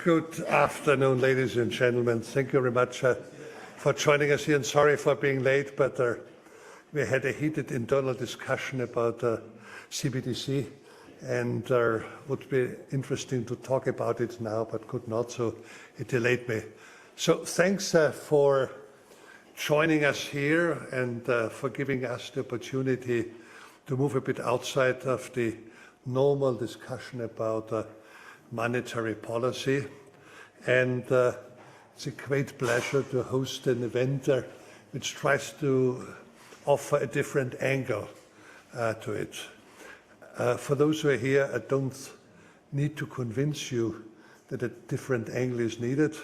Good afternoon, ladies and gentlemen. Thank you very much for joining us here, and sorry for being late, but we had a heated internal discussion about CBDC, and would be interesting to talk about it now, but could not, so it delayed me. So thanks for joining us here and for giving us the opportunity to move a bit outside of the normal discussion about monetary policy. And it's a great pleasure to host an event which tries to offer a different angle to it. For those who are here, I don't need to convince you that a different angle is needed.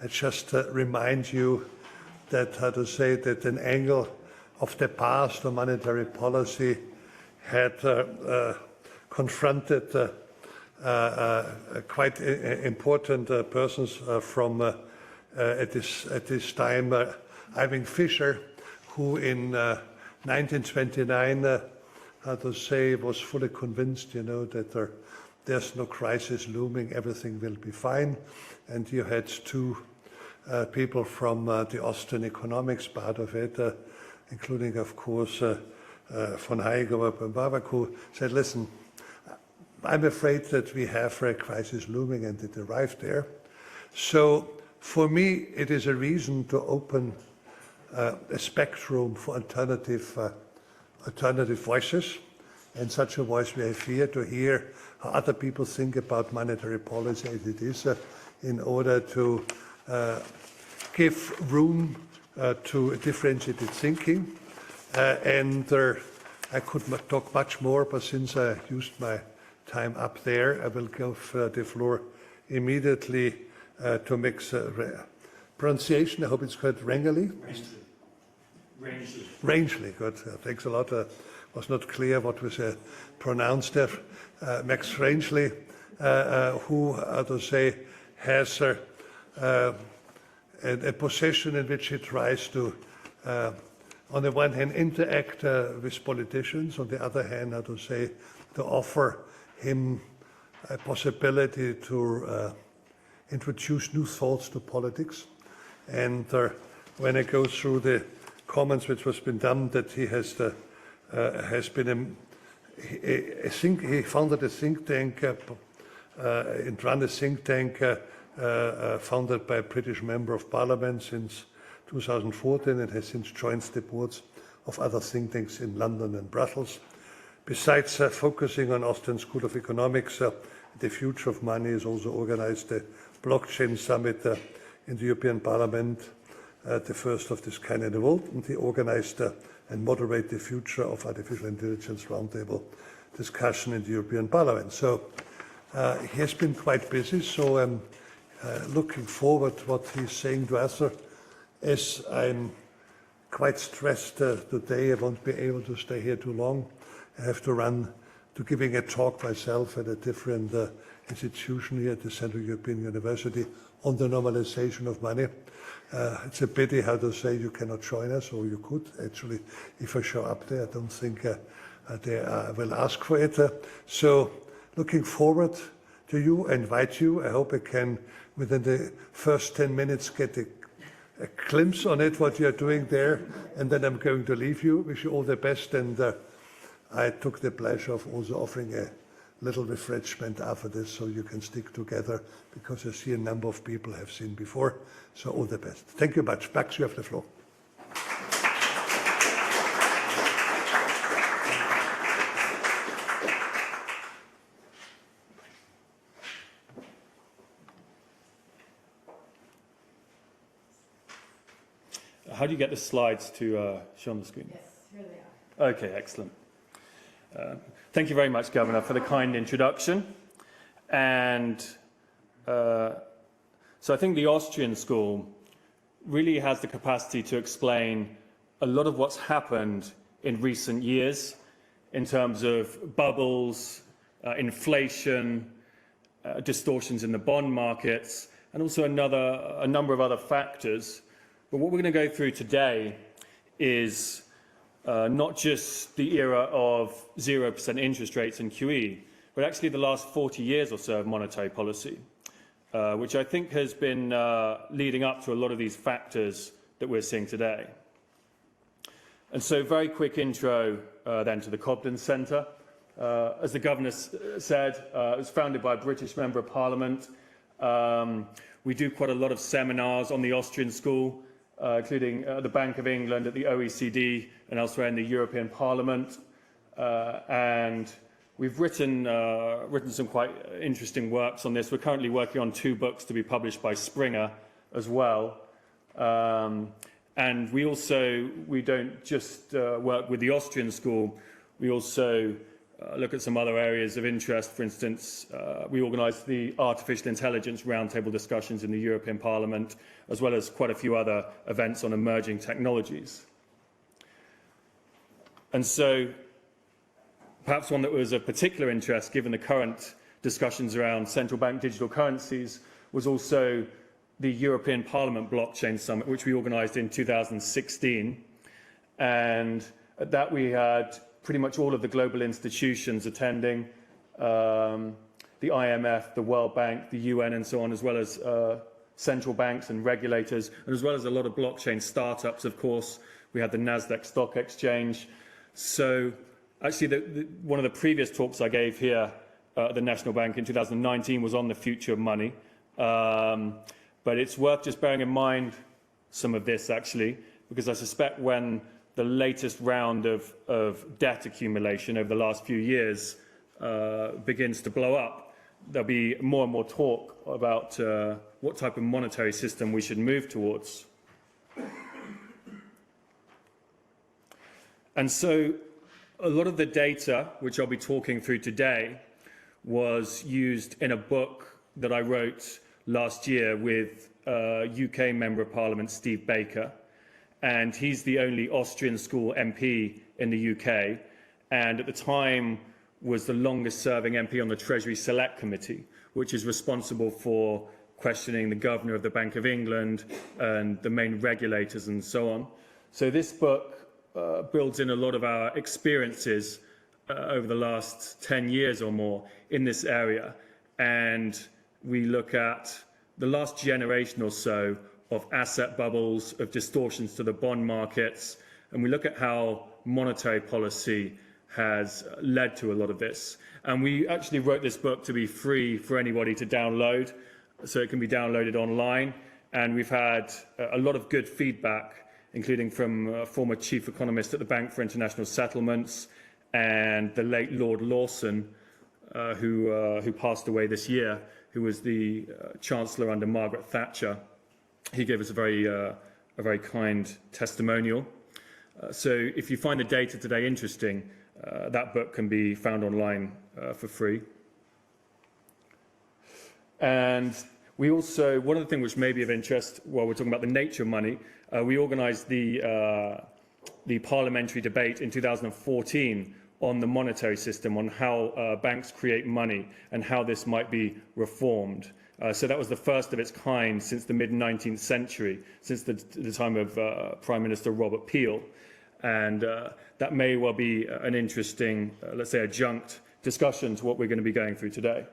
I just remind you that, that an angle of the past on monetary policy had confronted quite important persons from at this time, Irving Fisher, who in 1929, was fully convinced, that there's no crisis looming, everything will be fine. And you had two people from the Austrian economics part of it, including, of course, von Hayek and Barbara Kolm, said, listen, I'm afraid that we have a crisis looming, and it arrived there. So for me, it is a reason to open a spectrum for alternative voices, and such a voice we have here, to hear how other people think about monetary policy as it is, in order to give room to differentiated thinking. I could talk much more, but since I used my time up there, I will give the floor immediately to Mix pronunciation. I hope it's correct. Rangeley? Rangeley, good. Thanks a lot. Was not clear what was pronounced there. Max Rangeley, who, has a position in which he tries to, on the one hand, interact with politicians, on the other hand, to offer him a possibility to introduce new thoughts to politics. And when I go through the comments which has been done, that he has been he founded a think tank and run a think tank founded by a British member of parliament since 2014, and has since joined the boards of other think tanks in London and Brussels. Besides focusing on Austrian School of Economics, the Future of Money has also organized a blockchain summit in the European Parliament, the first of this kind in the world, and he organized and moderated the Future of Artificial Intelligence Roundtable discussion in the European Parliament. So he has been quite busy, so I'm looking forward to what he's saying to us. As I'm quite stressed today, I won't be able to stay here too long. I have to run to giving a talk myself at a different institution here at the Central European University on the normalization of money. It's a pity, you cannot join us, or you could, actually, if I show up there. I don't think they will ask for it. So looking forward to you, invite you. I hope I can, within the first 10 minutes, get a glimpse on it, what you're doing there, and then I'm going to leave you. Wish you all the best, and I took the pleasure of also offering a little refreshment after this, so you can stick together, because I see a number of people have seen before. So all the best. Thank you much. Max, you have the floor. How do you get the slides to show on the screen? Yes, here they are. Okay, excellent. Thank you very much, Governor, for the kind introduction. And so I think the Austrian school really has the capacity to explain a lot of what's happened in recent years in terms of bubbles, inflation, distortions in the bond markets, and also a number of other factors. But what we're going to go through today is not just the era of 0% interest rates and QE, but actually the last 40 years or so of monetary policy, which I think has been leading up to a lot of these factors that we're seeing today. And so very quick intro then to the Cobden Centre. As the Governor said, it was founded by a British Member of Parliament. We do quite a lot of seminars on the Austrian school, including the Bank of England, at the OECD and elsewhere in the European Parliament. And we've written some quite interesting works on this. We're currently working on 2 books to be published by Springer as well. And we don't just work with the Austrian school, we also look at some other areas of interest. For instance, we organised the artificial intelligence roundtable discussions in the European Parliament, as well as quite a few other events on emerging technologies. And so, perhaps one that was of particular interest, given the current discussions around central bank digital currencies, was also the European Parliament Blockchain Summit, which we organised in 2016. And at that we had pretty much all of the global institutions attending, the IMF, the World Bank, the UN and so on, as well as central banks and regulators, and as well as a lot of blockchain startups, of course. We had the Nasdaq Stock Exchange. So actually, one of the previous talks I gave here at the National Bank in 2019 was on the future of money. But it's worth just bearing in mind some of this, actually, because I suspect when the latest round of debt accumulation over the last few years begins to blow up, there'll be more and more talk about what type of monetary system we should move towards. And so a lot of the data, which I'll be talking through today, was used in a book that I wrote last year with UK Member of Parliament Steve Baker, and he's the only Austrian school MP in the UK, and at the time was the longest serving MP on the Treasury Select Committee, which is responsible for questioning the Governor of the Bank of England and the main regulators and so on. So this book builds in a lot of our experiences over the last 10 years or more in this area, and we look at the last generation or so of asset bubbles, of distortions to the bond markets, and we look at how monetary policy has led to a lot of this. And we actually wrote this book to be free for anybody to download, so it can be downloaded online. And we've had a lot of good feedback, including from a former chief economist at the Bank for International Settlements and the late Lord Lawson, who passed away this year, who was the Chancellor under Margaret Thatcher. He gave us a very kind testimonial. So if you find the data today interesting, that book can be found online for free. And we also, one of the things which may be of interest while we're talking about the nature of money, we organised the parliamentary debate in 2014 on the monetary system, on how banks create money and how this might be reformed. So that was the first of its kind since the mid-19th century, since the time of Prime Minister Robert Peel. And that may well be an interesting, let's say, adjunct discussion to what we're going to be going through today.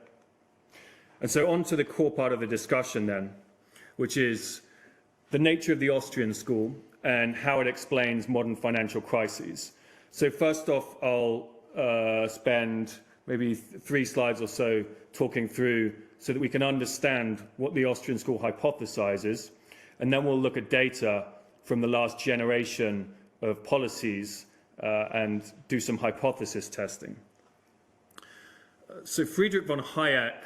And so on to the core part of the discussion then, which is the nature of the Austrian school and how it explains modern financial crises. So first off, I'll spend maybe 3 slides or so talking through so that we can understand what the Austrian school hypothesizes, and then we'll look at data from the last generation of policies and do some hypothesis testing. So Friedrich von Hayek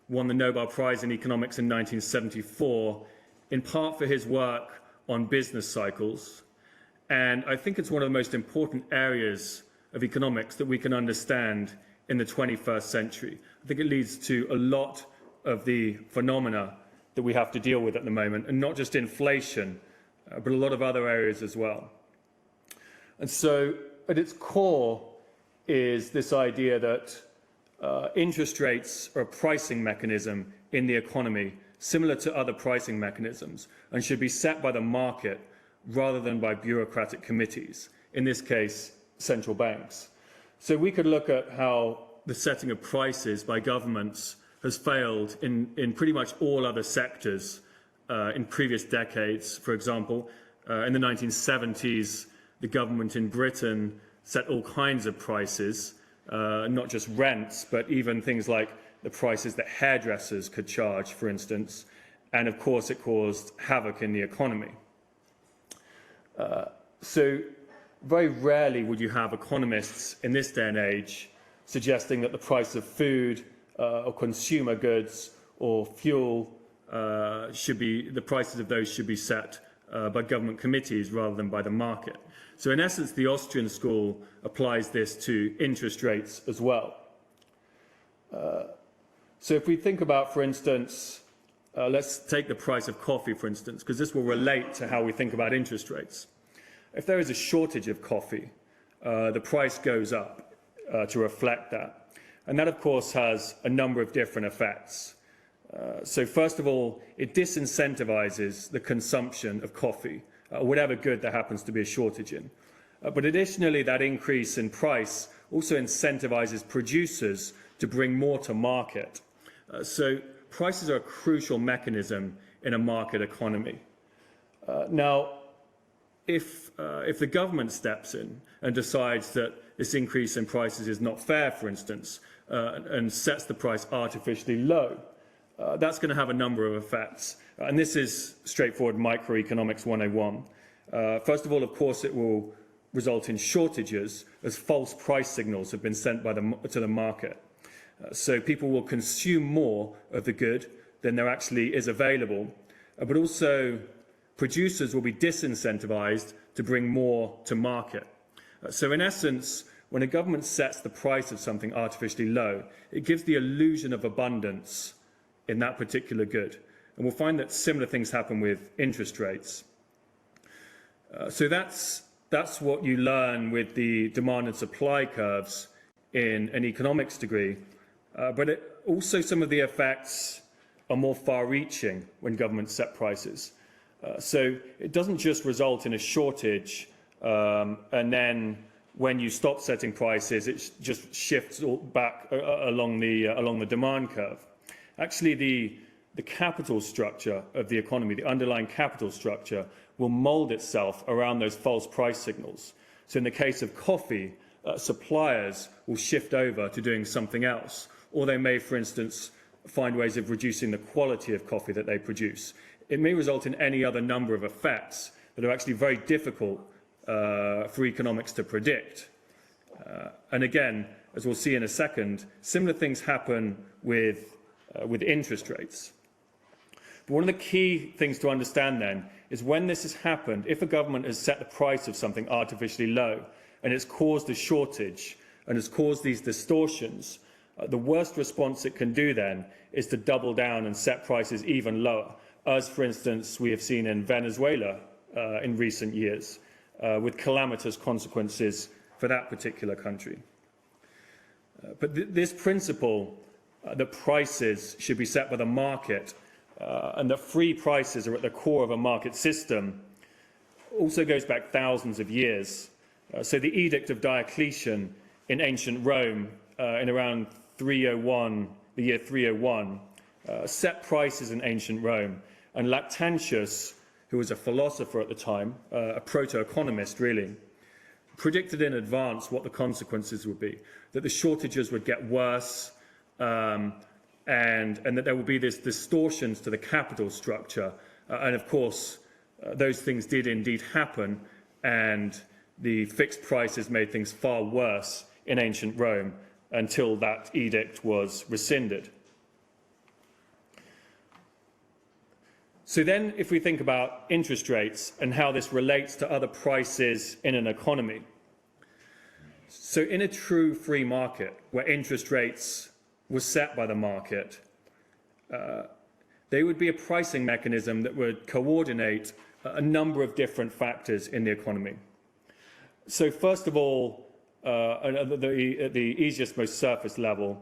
won the Nobel Prize in Economics in 1974, in part for his work on business cycles. And I think it's one of the most important areas of economics that we can understand in the 21st century. I think it leads to a lot of the phenomena that we have to deal with at the moment, and not just inflation, but a lot of other areas as well. And so at its core is this idea that interest rates are a pricing mechanism in the economy, similar to other pricing mechanisms, and should be set by the market rather than by bureaucratic committees, in this case, central banks. So we could look at how the setting of prices by governments has failed in pretty much all other sectors in previous decades. For example, in the 1970s, the government in Britain set all kinds of prices, not just rents, but even things like the prices that hairdressers could charge, for instance. And of course, it caused havoc in the economy. So very rarely would you have economists in this day and age suggesting that the price of food or consumer goods or fuel the prices of those should be set by government committees rather than by the market. So in essence, the Austrian school applies this to interest rates as well. So if we think about, for instance, let's take the price of coffee, for instance, because this will relate to how we think about interest rates. If there is a shortage of coffee, the price goes up to reflect that. And that, of course, has a number of different effects. So first of all, it disincentivizes the consumption of coffee, whatever good there happens to be a shortage in. But additionally, that increase in price also incentivizes producers to bring more to market. So prices are a crucial mechanism in a market economy. Now, if the government steps in and decides that this increase in prices is not fair, for instance, and sets the price artificially low, that's going to have a number of effects. And this is straightforward microeconomics 101. First of all, of course, it will result in shortages as false price signals have been sent to the market. So people will consume more of the good than there actually is available, but also producers will be disincentivized to bring more to market. So in essence, when a government sets the price of something artificially low, it gives the illusion of abundance in that particular good. And we'll find that similar things happen with interest rates. So that's what you learn with the demand and supply curves in an economics degree. But also some of the effects are more far-reaching when governments set prices. So it doesn't just result in a shortage, and then when you stop setting prices, it just shifts back along the demand curve. Actually, the capital structure of the economy, the underlying capital structure, will mold itself around those false price signals. So in the case of coffee, suppliers will shift over to doing something else, or they may, for instance, find ways of reducing the quality of coffee that they produce. It may result in any other number of effects that are actually very difficult for economics to predict. And again, as we'll see in a second, similar things happen with interest rates. But one of the key things to understand then is when this has happened, if a government has set the price of something artificially low and it's caused a shortage and has caused these distortions, the worst response it can do then is to double down and set prices even lower, as, for instance, we have seen in Venezuela in recent years, with calamitous consequences for that particular country. But this principle that prices should be set by the market and that free prices are at the core of a market system also goes back thousands of years. So the Edict of Diocletian in ancient Rome in around 301, the year 301, set prices in ancient Rome. And Lactantius, who was a philosopher at the time, a proto-economist really, predicted in advance what the consequences would be, that the shortages would get worse, and that there would be these distortions to the capital structure. And of course, those things did indeed happen, and the fixed prices made things far worse in ancient Rome until that edict was rescinded. So then, if we think about interest rates and how this relates to other prices in an economy. So in a true free market, where interest rates were set by the market, they would be a pricing mechanism that would coordinate a number of different factors in the economy. So first of all, at the easiest, most surface level,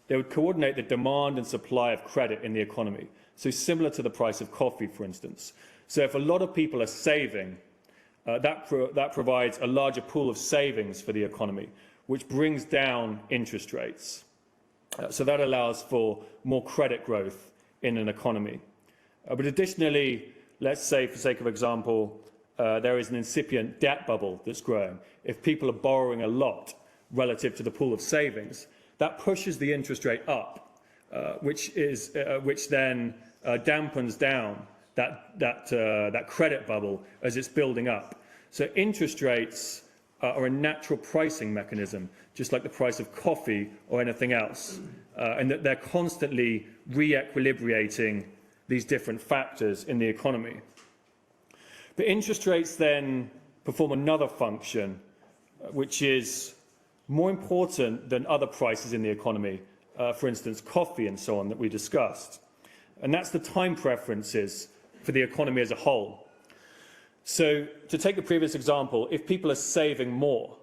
they would coordinate the demand and supply of credit in the economy. So similar to the price of coffee, for instance. So if a lot of people are saving, that provides a larger pool of savings for the economy, which brings down interest rates. So that allows for more credit growth in an economy. But additionally, let's say, for sake of example, there is an incipient debt bubble that's growing. If people are borrowing a lot relative to the pool of savings, that pushes the interest rate up, which then dampens down that credit bubble as it's building up. So interest rates are a natural pricing mechanism, just like the price of coffee or anything else, and that they're constantly re-equilibrating these different factors in the economy. But interest rates then perform another function, which is more important than other prices in the economy, for instance, coffee and so on that we discussed. And that's the time preferences for the economy as a whole. So to take the previous example, if people are saving more,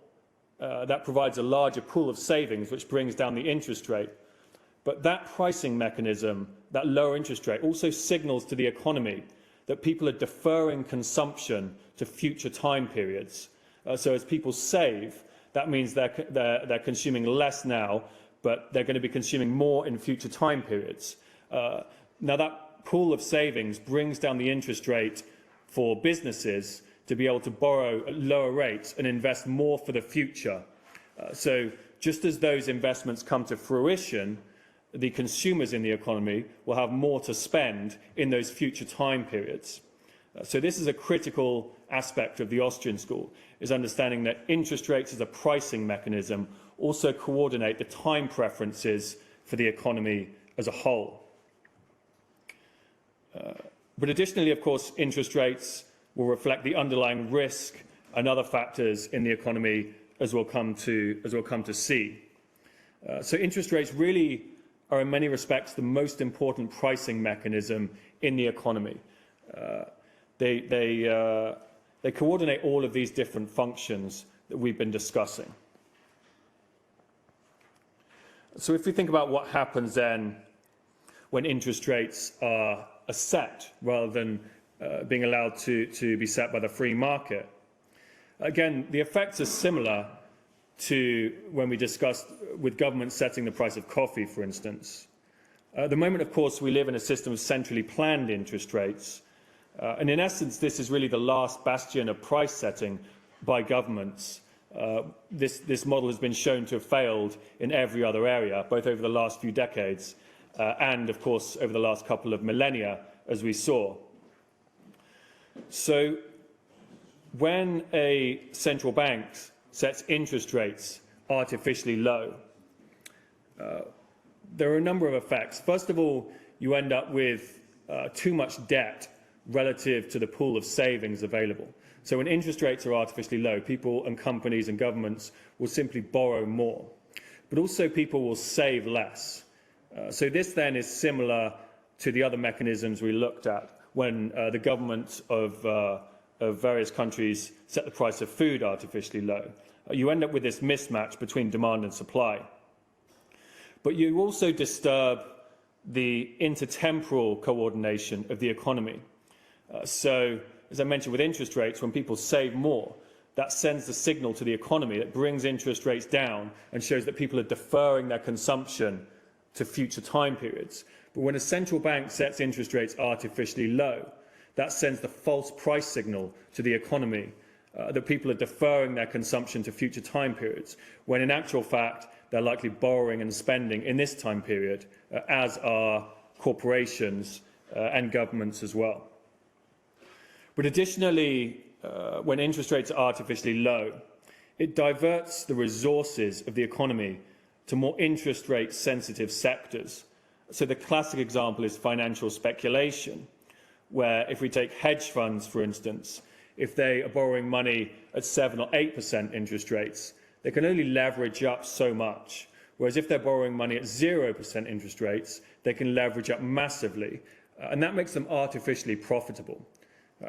that provides a larger pool of savings, which brings down the interest rate. But that pricing mechanism, that lower interest rate, also signals to the economy that people are deferring consumption to future time periods. So as people save, that means they're consuming less now, but they're going to be consuming more in future time periods. Now that pool of savings brings down the interest rate for businesses to be able to borrow at lower rates and invest more for the future. So just as those investments come to fruition, the consumers in the economy will have more to spend in those future time periods. So this is a critical aspect of the Austrian school, is understanding that interest rates as a pricing mechanism also coordinate the time preferences for the economy as a whole. But additionally, of course, interest rates will reflect the underlying risk and other factors in the economy, as we'll come to see. So interest rates really are in many respects the most important pricing mechanism in the economy. They coordinate all of these different functions that we've been discussing. So if we think about what happens then when interest rates are set rather than being allowed to be set by the free market, again, the effects are similar to when we discussed with governments setting the price of coffee, for instance. At the moment, of course, we live in a system of centrally planned interest rates. And in essence, this is really the last bastion of price setting by governments. This model has been shown to have failed in every other area, both over the last few decades and, of course, over the last couple of millennia, as we saw. So when a central bank sets interest rates artificially low, there are a number of effects. First of all, you end up with too much debt relative to the pool of savings available. So when interest rates are artificially low, people and companies and governments will simply borrow more. But also people will save less. So this then is similar to the other mechanisms we looked at when the governments of various countries set the price of food artificially low. You end up with this mismatch between demand and supply. But you also disturb the intertemporal coordination of the economy. So, as I mentioned with interest rates, when people save more, that sends the signal to the economy that brings interest rates down and shows that people are deferring their consumption to future time periods. But when a central bank sets interest rates artificially low, that sends the false price signal to the economy that people are deferring their consumption to future time periods, when in actual fact they're likely borrowing and spending in this time period, as are corporations and governments as well. But additionally, when interest rates are artificially low, it diverts the resources of the economy to more interest rate sensitive sectors. So the classic example is financial speculation, where if we take hedge funds, for instance, if they are borrowing money at 7 or 8% interest rates, they can only leverage up so much. Whereas if they're borrowing money at 0% interest rates, they can leverage up massively. And that makes them artificially profitable.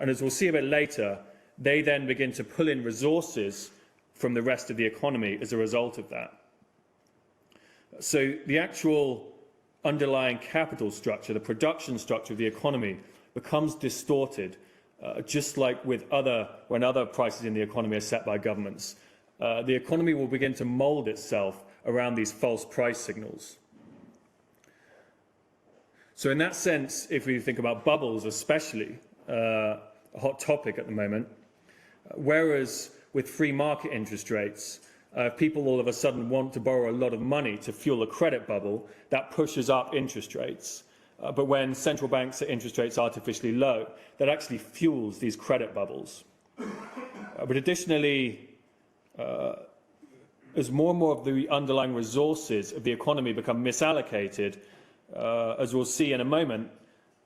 And as we'll see a bit later, they then begin to pull in resources from the rest of the economy as a result of that. So the actual underlying capital structure, the production structure of the economy, becomes distorted, just like with when other prices in the economy are set by governments. the economy will begin to mould itself around these false price signals. So in that sense, if we think about bubbles especially, a hot topic at the moment, whereas with free market interest rates, if people all of a sudden want to borrow a lot of money to fuel a credit bubble, that pushes up interest rates. But when central banks set interest rates artificially low, that actually fuels these credit bubbles. But additionally, as more and more of the underlying resources of the economy become misallocated, as we'll see in a moment,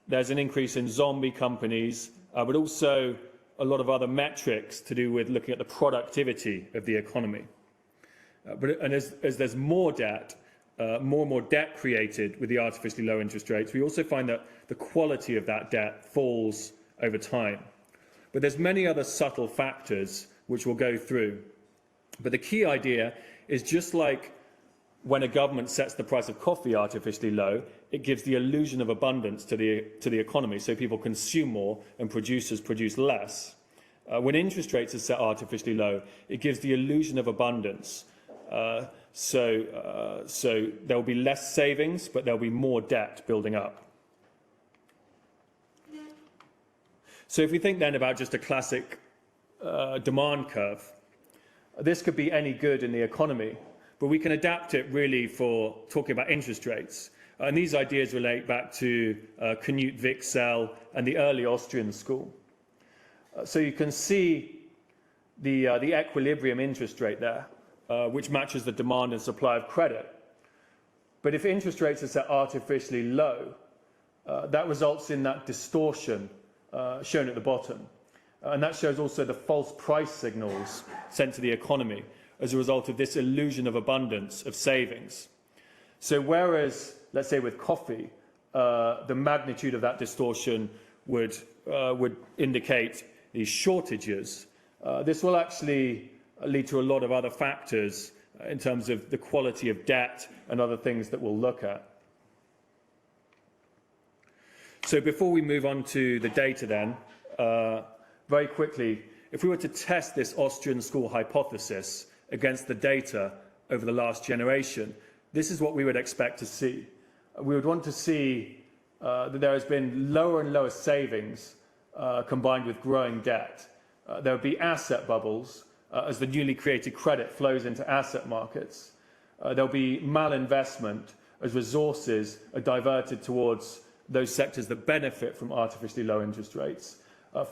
there's an increase in zombie companies, but also a lot of other metrics to do with looking at the productivity of the economy. And as there's more and more debt created with the artificially low interest rates, we also find that the quality of that debt falls over time. But there's many other subtle factors which we'll go through. But the key idea is, just like when a government sets the price of coffee artificially low, it gives the illusion of abundance to the economy, so people consume more and producers produce less. When interest rates are set artificially low, it gives the illusion of abundance. So there will be less savings, but there will be more debt building up. So if we think then about just a classic demand curve, this could be any good in the economy, but we can adapt it really for talking about interest rates. And these ideas relate back to Knut Wicksell and the early Austrian school. So you can see the equilibrium interest rate there, which matches the demand and supply of credit. But if interest rates are set artificially low, that results in that distortion shown at the bottom. And that shows also the false price signals sent to the economy as a result of this illusion of abundance of savings. So whereas, let's say with coffee, the magnitude of that distortion would indicate these shortages, this will actually lead to a lot of other factors in terms of the quality of debt and other things that we'll look at. So before we move on to the data then, very quickly, if we were to test this Austrian school hypothesis against the data over the last generation, this is what we would expect to see. We would want to see that there has been lower and lower savings combined with growing debt. There would be asset bubbles as the newly created credit flows into asset markets. There will be malinvestment as resources are diverted towards those sectors that benefit from artificially low interest rates.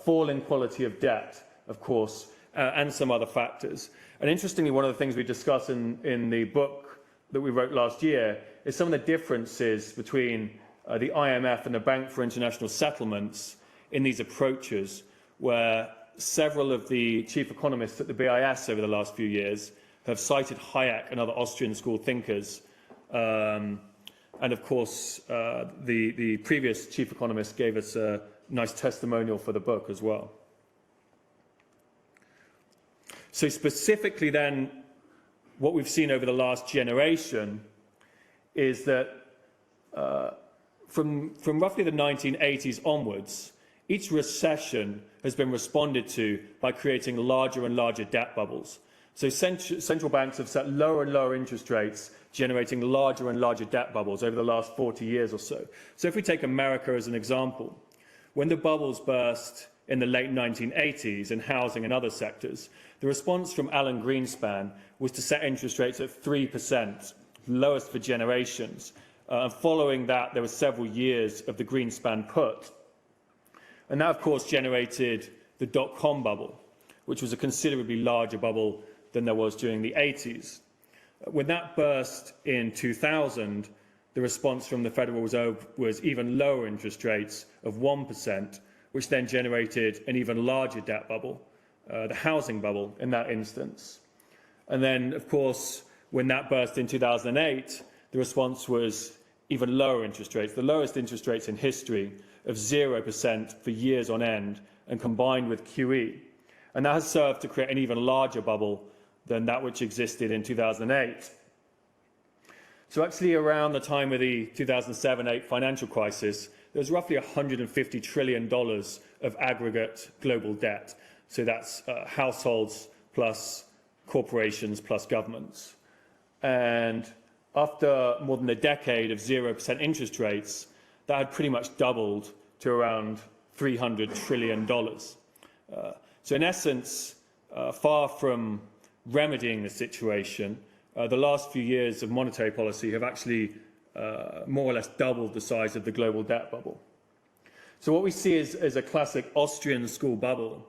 Fall in quality of debt, of course, and some other factors. And interestingly, one of the things we discuss in the book that we wrote last year is some of the differences between the IMF and the Bank for International Settlements in these approaches, where several of the chief economists at the BIS over the last few years have cited Hayek and other Austrian school thinkers. And of course, the previous chief economist gave us a nice testimonial for the book as well. So specifically then, what we've seen over the last generation is that from roughly the 1980s onwards, each recession has been responded to by creating larger and larger debt bubbles. So central banks have set lower and lower interest rates, generating larger and larger debt bubbles over the last 40 years or so. So if we take America as an example, when the bubbles burst in the late 1980s in housing and other sectors, the response from Alan Greenspan was to set interest rates at 3%, lowest for generations. And following that, there were several years of the Greenspan put. And that, of course, generated the dot-com bubble, which was a considerably larger bubble than there was during the 80s. When that burst in 2000, the response from the Federal Reserve was even lower interest rates of 1%, which then generated an even larger debt bubble, the housing bubble in that instance. And then, of course, when that burst in 2008, the response was even lower interest rates, the lowest interest rates in history of 0% for years on end, and combined with QE. And that has served to create an even larger bubble than that which existed in 2008. So actually, around the time of the 2007-8 financial crisis, there was roughly $150 trillion of aggregate global debt. So that's households plus corporations plus governments. And after more than a decade of 0% interest rates, that had pretty much doubled to around $300 trillion. So in essence, far from remedying the situation, the last few years of monetary policy have actually more or less doubled the size of the global debt bubble. So what we see is a classic Austrian school bubble,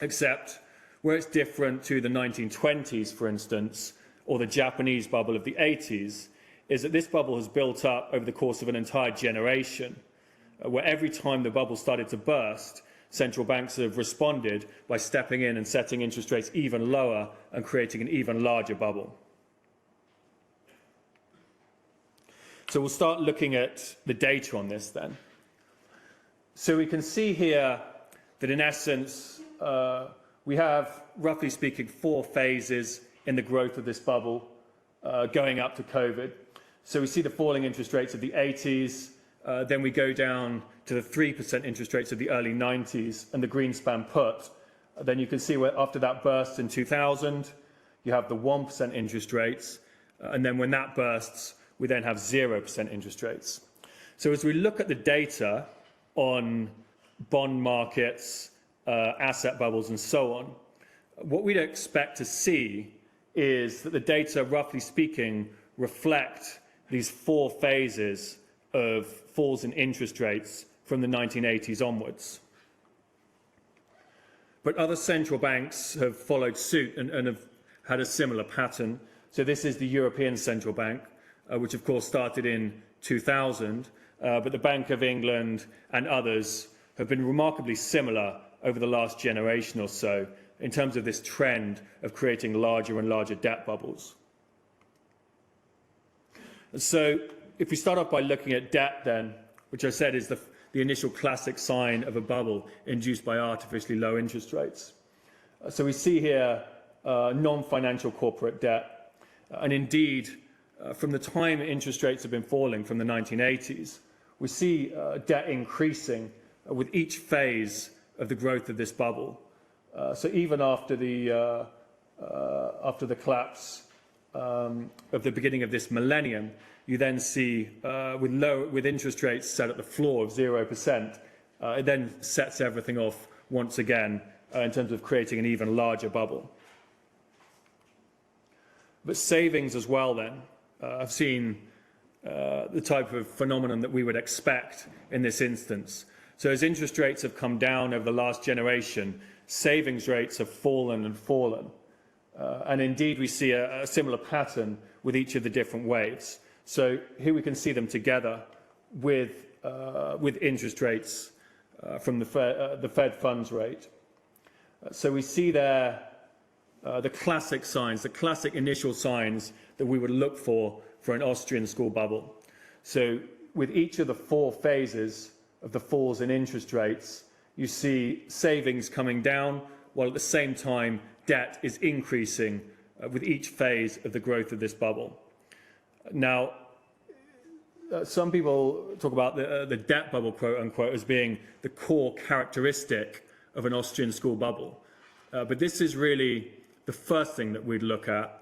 except where it's different to the 1920s, for instance, or the Japanese bubble of the 80s, is that this bubble has built up over the course of an entire generation, where every time the bubble started to burst, central banks have responded by stepping in and setting interest rates even lower and creating an even larger bubble. So we'll start looking at the data on this then. So we can see here that in essence, we have, roughly speaking, 4 phases in the growth of this bubble going up to COVID. So we see the falling interest rates of the 80s, then we go down to the 3% interest rates of the early 90s and the Greenspan put. Then you can see where after that burst in 2000, you have the 1% interest rates, and then when that bursts, we then have 0% interest rates. So as we look at the data on bond markets, asset bubbles and so on, what we'd expect to see is that the data, roughly speaking, reflect these 4 phases of falls in interest rates from the 1980s onwards. But other central banks have followed suit and have had a similar pattern. So this is the European Central Bank, which of course started in 2000, but the Bank of England and others have been remarkably similar over the last generation or so in terms of this trend of creating larger and larger debt bubbles. And so if we start off by looking at debt then, which I said is the initial classic sign of a bubble induced by artificially low interest rates. So we see here non-financial corporate debt, and indeed from the time interest rates have been falling from the 1980s, we see debt increasing with each phase of the growth of this bubble. So even after the collapse of the beginning of this millennium, you then see with interest rates set at the floor of 0%, it then sets everything off once again in terms of creating an even larger bubble. But savings as well then, I've seen the type of phenomenon that we would expect in this instance. So as interest rates have come down over the last generation, savings rates have fallen and fallen. And indeed, we see a similar pattern with each of the different waves. So here we can see them together with interest rates from the Fed funds rate. So we see there the classic signs, the classic initial signs that we would look for an Austrian school bubble. So with each of the 4 phases of the falls in interest rates, you see savings coming down, while at the same time debt is increasing with each phase of the growth of this bubble. Now, some people talk about the debt bubble, quote unquote, as being the core characteristic of an Austrian school bubble. But this is really the first thing that we'd look at.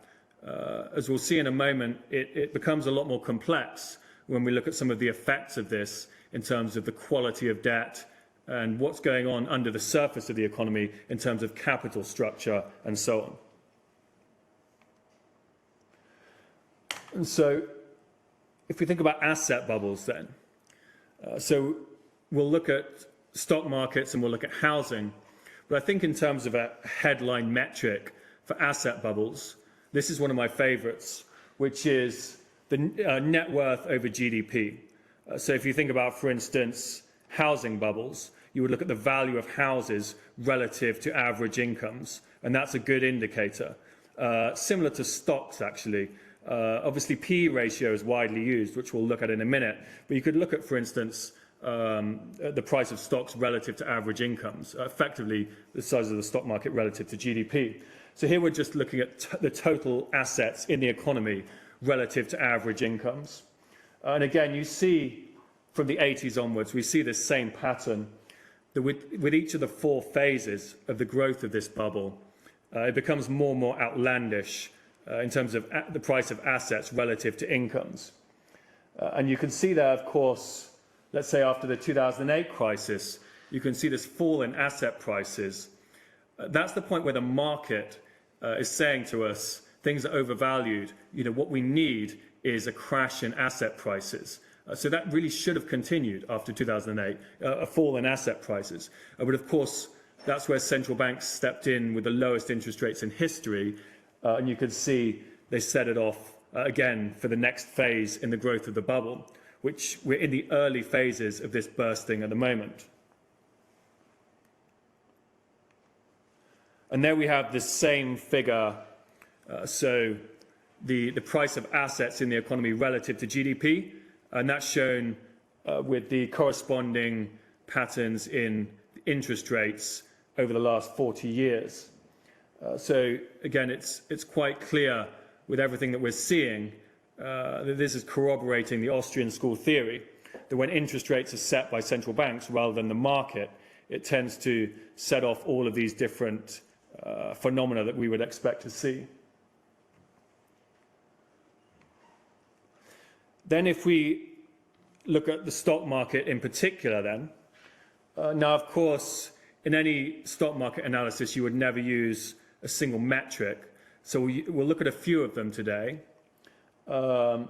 As we'll see in a moment, it becomes a lot more complex when we look at some of the effects of this in terms of the quality of debt and what's going on under the surface of the economy in terms of capital structure and so on. And so if we think about asset bubbles then, so we'll look at stock markets and we'll look at housing, but I think in terms of a headline metric for asset bubbles, this is one of my favorites, which is the net worth over GDP. So if you think about, for instance, housing bubbles, you would look at the value of houses relative to average incomes, and that's a good indicator. Similar to stocks, actually. Obviously, P/E ratio is widely used, which we'll look at in a minute, but you could look at, for instance, the price of stocks relative to average incomes, effectively the size of the stock market relative to GDP. So here we're just looking at the total assets in the economy relative to average incomes. And again, you see from the 80s onwards, we see this same pattern, that with each of the 4 phases of the growth of this bubble, it becomes more and more outlandish in terms of the price of assets relative to incomes. And you can see there, of course, let's say after the 2008 crisis, you can see this fall in asset prices. That's the point where the market is saying to us, things are overvalued. What we need is a crash in asset prices. So that really should have continued after 2008, a fall in asset prices. But of course, that's where central banks stepped in with the lowest interest rates in history. And you can see they set it off again for the next phase in the growth of the bubble, which we're in the early phases of this bursting at the moment. And there we have the same figure. So the price of assets in the economy relative to GDP, and that's shown with the corresponding patterns in interest rates over the last 40 years. So again, it's quite clear with everything that we're seeing that this is corroborating the Austrian school theory, that when interest rates are set by central banks rather than the market, it tends to set off all of these different phenomena that we would expect to see. Then if we look at the stock market in particular then, now of course in any stock market analysis you would never use a single metric, so we'll look at a few of them today. So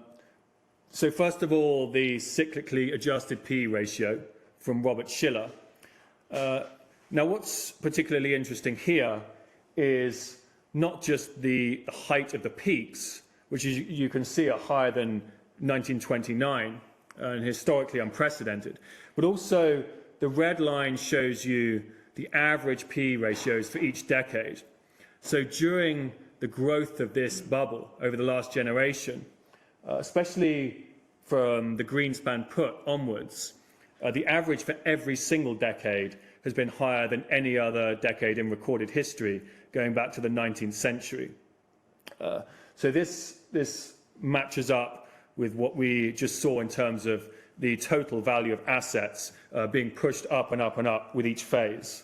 first of all, the cyclically adjusted P ratio from Robert Shiller. Now what's particularly interesting here is not just the height of the peaks, which you can see are higher than 1929 and historically unprecedented, but also the red line shows you the average P ratios for each decade. So during the growth of this bubble over the last generation, especially from the Greenspan put onwards, the average for every single decade has been higher than any other decade in recorded history, going back to the 19th century. So this matches up with what we just saw in terms of the total value of assets being pushed up and up and up with each phase.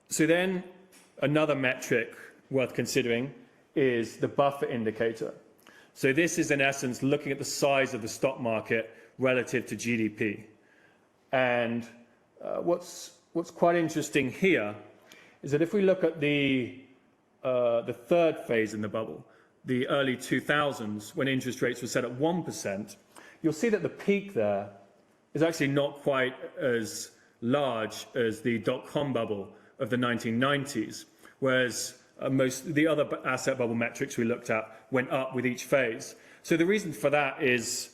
So then another metric worth considering is the buffer indicator. So this is in essence looking at the size of the stock market relative to GDP. And what's quite interesting here is that if we look at the third phase in the bubble, the early 2000s, when interest rates were set at 1%, you'll see that the peak there is actually not quite as large as the dot-com bubble of the 1990s, whereas most the other asset bubble metrics we looked at went up with each phase. So the reason for that is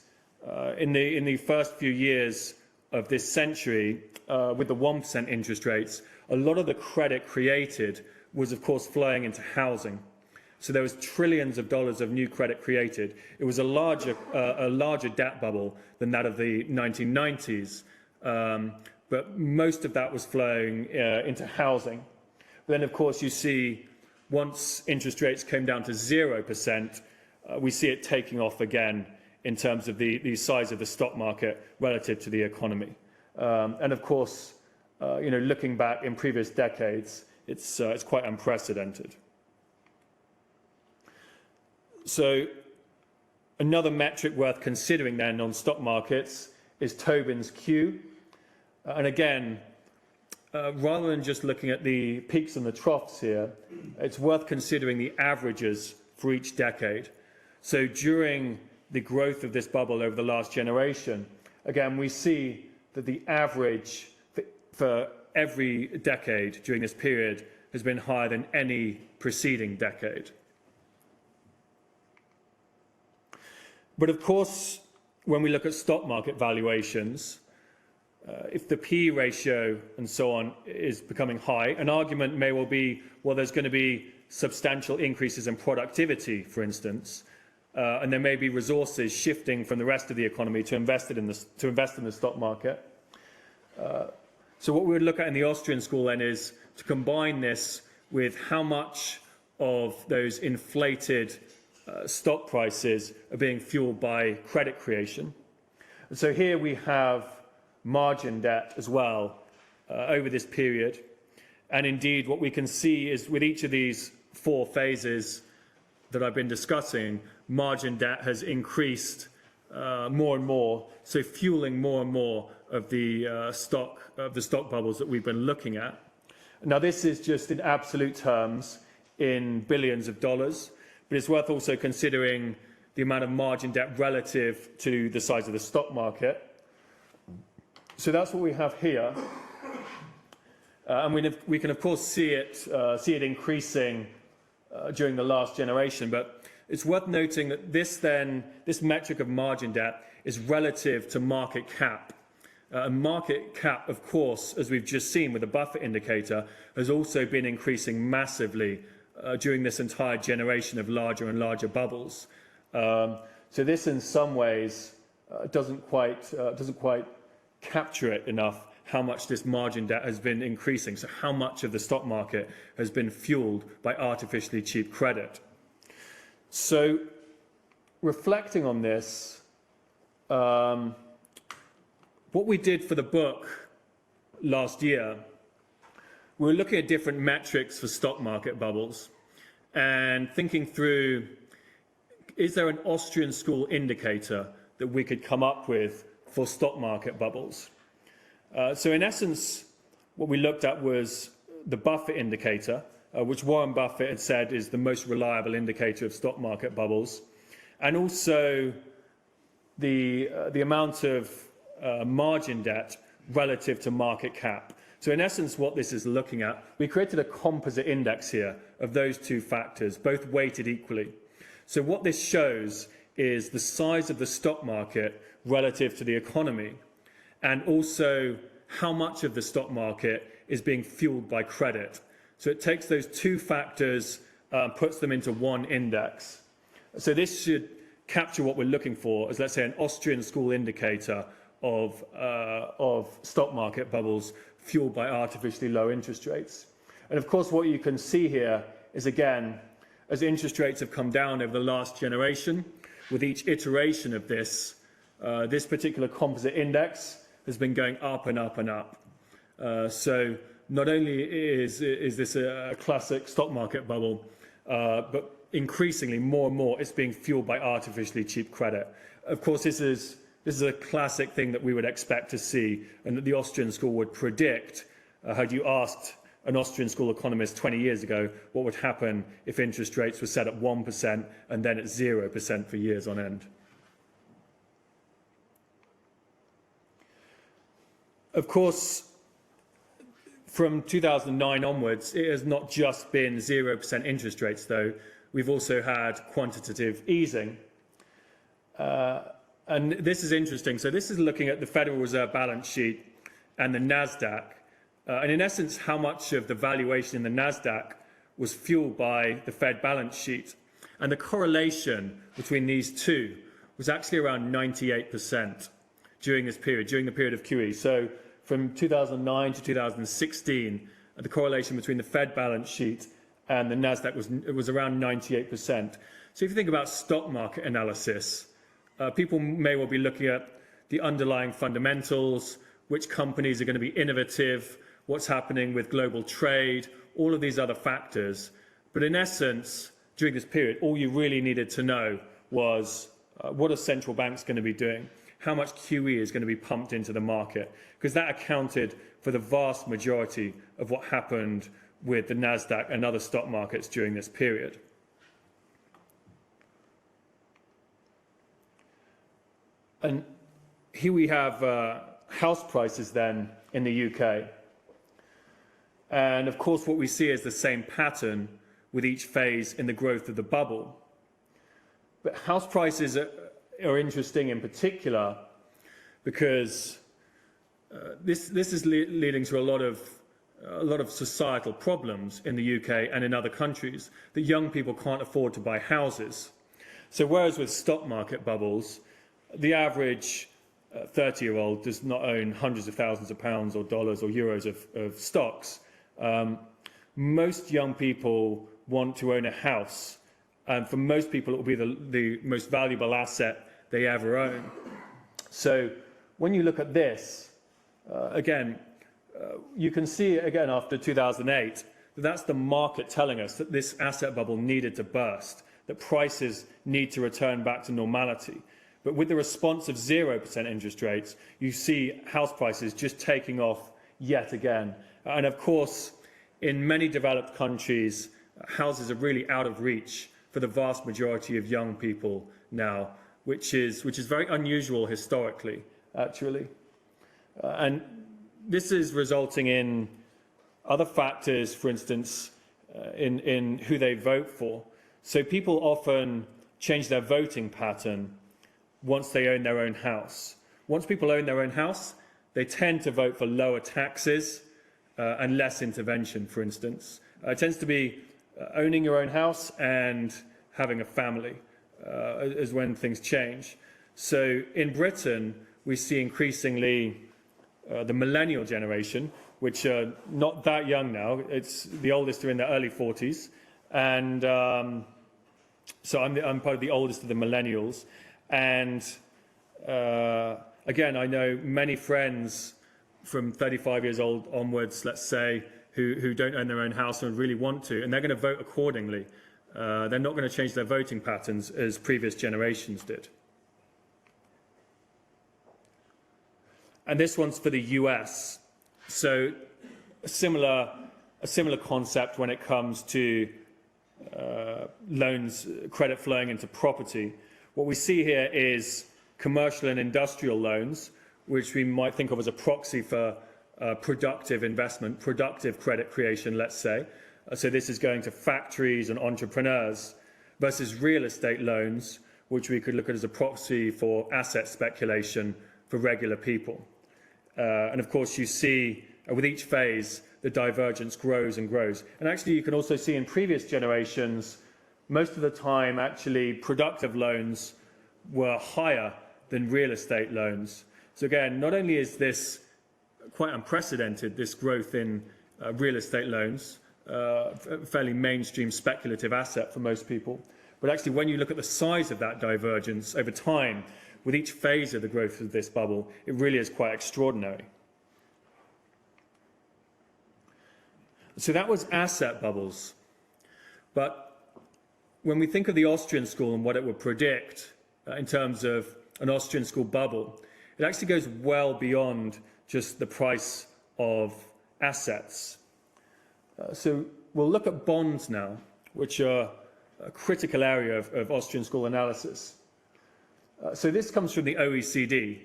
in the first few years of this century, with the 1% interest rates, a lot of the credit created was, of course, flowing into housing. So there was trillions of dollars of new credit created. It was a larger debt bubble than that of the 1990s, but most of that was flowing into housing. But then, of course, you see once interest rates came down to 0%, we see it taking off again in terms of the size of the stock market relative to the economy. And of course, looking back in previous decades, it's quite unprecedented. So another metric worth considering then on stock markets is Tobin's Q. And again, rather than just looking at the peaks and the troughs here, it's worth considering the averages for each decade. So during the growth of this bubble over the last generation, again, we see that the average for every decade during this period has been higher than any preceding decade. But of course, when we look at stock market valuations, if the P ratio and so on is becoming high, an argument may well be, well, there's going to be substantial increases in productivity, for instance, and there may be resources shifting from the rest of the economy to invest in the stock market. So what we would look at in the Austrian school then is to combine this with how much of those inflated stock prices are being fueled by credit creation. And so here we have margin debt as well over this period. And indeed, what we can see is with each of these 4 phases that I've been discussing, margin debt has increased more and more, so fueling more and more of the stock bubbles that we've been looking at. Now, this is just in absolute terms in billions of dollars, but it's worth also considering the amount of margin debt relative to the size of the stock market. So that's what we have here. And we can, of course, see it increasing during the last generation. But it's worth noting that this metric of margin debt is relative to market cap. And market cap, of course, as we've just seen with the Buffett indicator, has also been increasing massively during this entire generation of larger and larger bubbles. So this, in some ways, doesn't quite capture it enough, how much this margin debt has been increasing, so how much of the stock market has been fueled by artificially cheap credit. So reflecting on this, what we did for the book last year, we were looking at different metrics for stock market bubbles and thinking through, is there an Austrian school indicator that we could come up with for stock market bubbles? So in essence, what we looked at was the Buffett indicator, which Warren Buffett had said is the most reliable indicator of stock market bubbles, and also the amount of margin debt relative to market cap. So in essence, what this is looking at, we created a composite index here of those 2 factors, both weighted equally. So what this shows is the size of the stock market relative to the economy, and also how much of the stock market is being fueled by credit. So it takes those 2 factors, puts them into one index. So this should capture what we're looking for as, let's say, an Austrian school indicator of stock market bubbles fueled by artificially low interest rates. And of course, what you can see here is, again, as interest rates have come down over the last generation, with each iteration of this, this particular composite index has been going up and up and up. So not only is this a classic stock market bubble, but increasingly more and more it's being fueled by artificially cheap credit. Of course, this is a classic thing that we would expect to see, and that the Austrian school would predict. Had you asked an Austrian school economist 20 years ago what would happen if interest rates were set at 1% and then at 0% for years on end. Of course, from 2009 onwards, it has not just been 0% interest rates, though. We've also had quantitative easing. And this is interesting. So this is looking at the Federal Reserve balance sheet and the NASDAQ. And in essence, how much of the valuation in the NASDAQ was fueled by the Fed balance sheet. And the correlation between these two was actually around 98% during this period, during the period of QE. So from 2009 to 2016, the correlation between the Fed balance sheet and the NASDAQ was around 98%. So if you think about stock market analysis, people may well be looking at the underlying fundamentals, which companies are going to be innovative, what's happening with global trade, all of these other factors. But in essence, during this period, all you really needed to know was what are central banks going to be doing? How much QE is going to be pumped into the market? Because that accounted for the vast majority of what happened with the NASDAQ and other stock markets during this period. And here we have house prices then in the UK. And of course, what we see is the same pattern with each phase in the growth of the bubble. But house prices are interesting in particular because this is leading to a lot of societal problems in the UK and in other countries, that young people can't afford to buy houses. So whereas with stock market bubbles, the average 30-year-old does not own hundreds of thousands of pounds or dollars or euros of stocks, most young people want to own a house. And for most people, it will be the most valuable asset they ever own. So when you look at this, again, you can see again after 2008 that that's the market telling us that this asset bubble needed to burst, that prices need to return back to normality. But with the response of 0% interest rates, you see house prices just taking off yet again. And of course, in many developed countries, houses are really out of reach for the vast majority of young people now, which is very unusual historically, actually. And this is resulting in other factors, for instance, in who they vote for. So people often change their voting pattern once they own their own house. Once people own their own house, they tend to vote for lower taxes and less intervention, for instance. It tends to be owning your own house and having a family is when things change. So in Britain, we see increasingly the millennial generation, which are not that young now. It's the oldest are in their early 40s. And so I'm part of the oldest of the millennials. And again, I know many friends from 35 years old onwards, let's say, who don't own their own house and really want to, and they're going to vote accordingly. They're not going to change their voting patterns as previous generations did. And this one's for the US. So a similar concept when it comes to loans, credit flowing into property. What we see here is commercial and industrial loans, which we might think of as a proxy for productive investment, productive credit creation, let's say. So this is going to factories and entrepreneurs versus real estate loans, which we could look at as a proxy for asset speculation for regular people. And of course, you see with each phase, the divergence grows and grows. And actually, you can also see in previous generations, most of the time, actually, productive loans were higher than real estate loans. So again, not only is this quite unprecedented, this growth in real estate loans, fairly mainstream speculative asset for most people, but actually when you look at the size of that divergence over time, with each phase of the growth of this bubble, it really is quite extraordinary. So that was asset bubbles. But when we think of the Austrian school and what it would predict in terms of an Austrian school bubble, it actually goes well beyond just the price of assets. So we'll look at bonds now, which are a critical area of Austrian school analysis. So this comes from the OECD,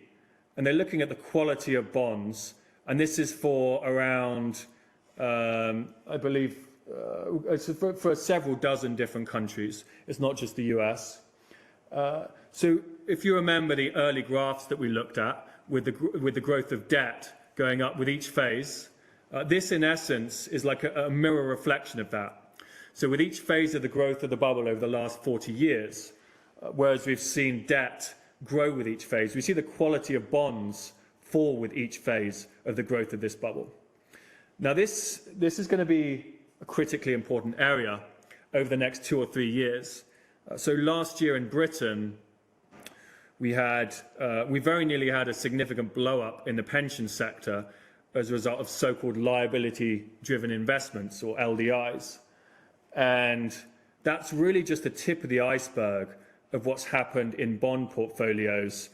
and they're looking at the quality of bonds, and this is for around, I believe, it's for several dozen different countries. It's not just the US. So if you remember the early graphs that we looked at with the growth of debt going up with each phase, this in essence is like a mirror reflection of that. So with each phase of the growth of the bubble over the last 40 years, whereas we've seen debt grow with each phase, we see the quality of bonds fall with each phase of the growth of this bubble. Now this is going to be a critically important area over the next 2 or 3 years. So last year in Britain, we very nearly had a significant blow-up in the pension sector as a result of so-called liability-driven investments, or LDIs. And that's really just the tip of the iceberg of what's happened in bond portfolios,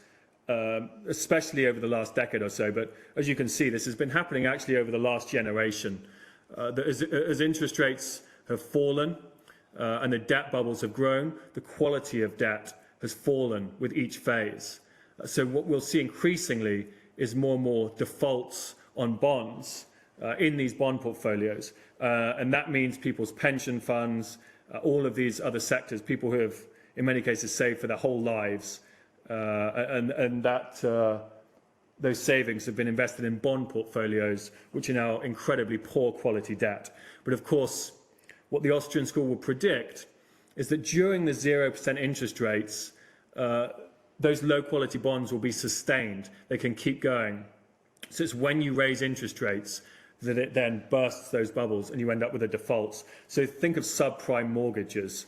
especially over the last decade or so. But as you can see, this has been happening actually over the last generation. As interest rates have fallen and the debt bubbles have grown, the quality of debt has fallen with each phase. So what we'll see increasingly is more and more defaults on bonds in these bond portfolios. And that means people's pension funds, all of these other sectors, people who have, in many cases, saved for their whole lives, those savings have been invested in bond portfolios, which are now incredibly poor quality debt. But of course, what the Austrian school will predict is that during the 0% interest rates, those low quality bonds will be sustained. They can keep going. So it's when you raise interest rates that it then bursts those bubbles and you end up with the defaults. So think of subprime mortgages.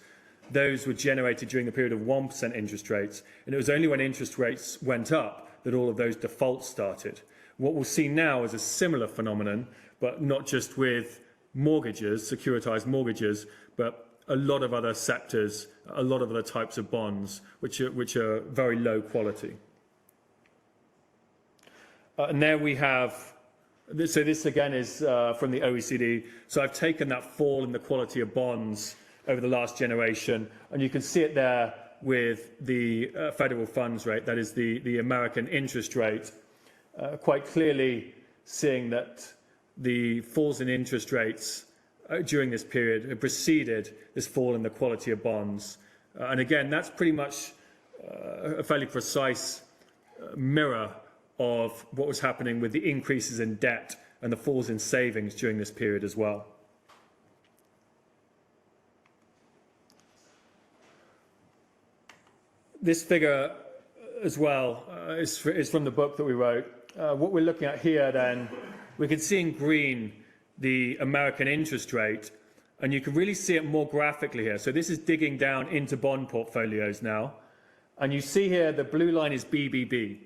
Those were generated during the period of 1% interest rates, and it was only when interest rates went up that all of those defaults started. What we'll see now is a similar phenomenon, but not just with mortgages, securitized mortgages, but a lot of other sectors, a lot of other types of bonds, which are very low quality. And there we have, so this again is from the OECD. So I've taken that fall in the quality of bonds over the last generation, and you can see it there with the federal funds rate, that is the American interest rate, quite clearly seeing that the falls in interest rates during this period have preceded this fall in the quality of bonds. And again, that's pretty much a fairly precise mirror of what was happening with the increases in debt and the falls in savings during this period as well. This figure as well is from the book that we wrote. What we're looking at here then, we can see in green the American interest rate, and you can really see it more graphically here. So this is digging down into bond portfolios now. And you see here the blue line is BBB.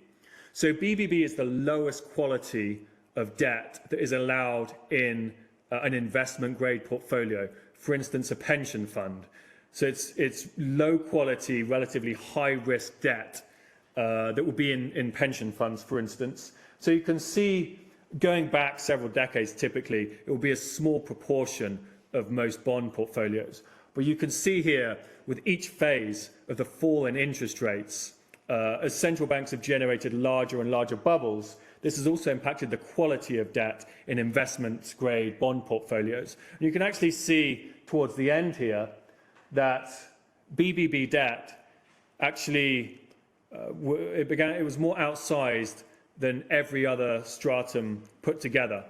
So BBB is the lowest quality of debt that is allowed in an investment grade portfolio, for instance, a pension fund. So it's low quality, relatively high risk debt that will be in pension funds, for instance. So you can see, going back several decades, typically, it will be a small proportion of most bond portfolios. But you can see here, with each phase of the fall in interest rates, as central banks have generated larger and larger bubbles, this has also impacted the quality of debt in investment-grade bond portfolios. And you can actually see towards the end here that BBB debt actually, it was more outsized than every other stratum put together.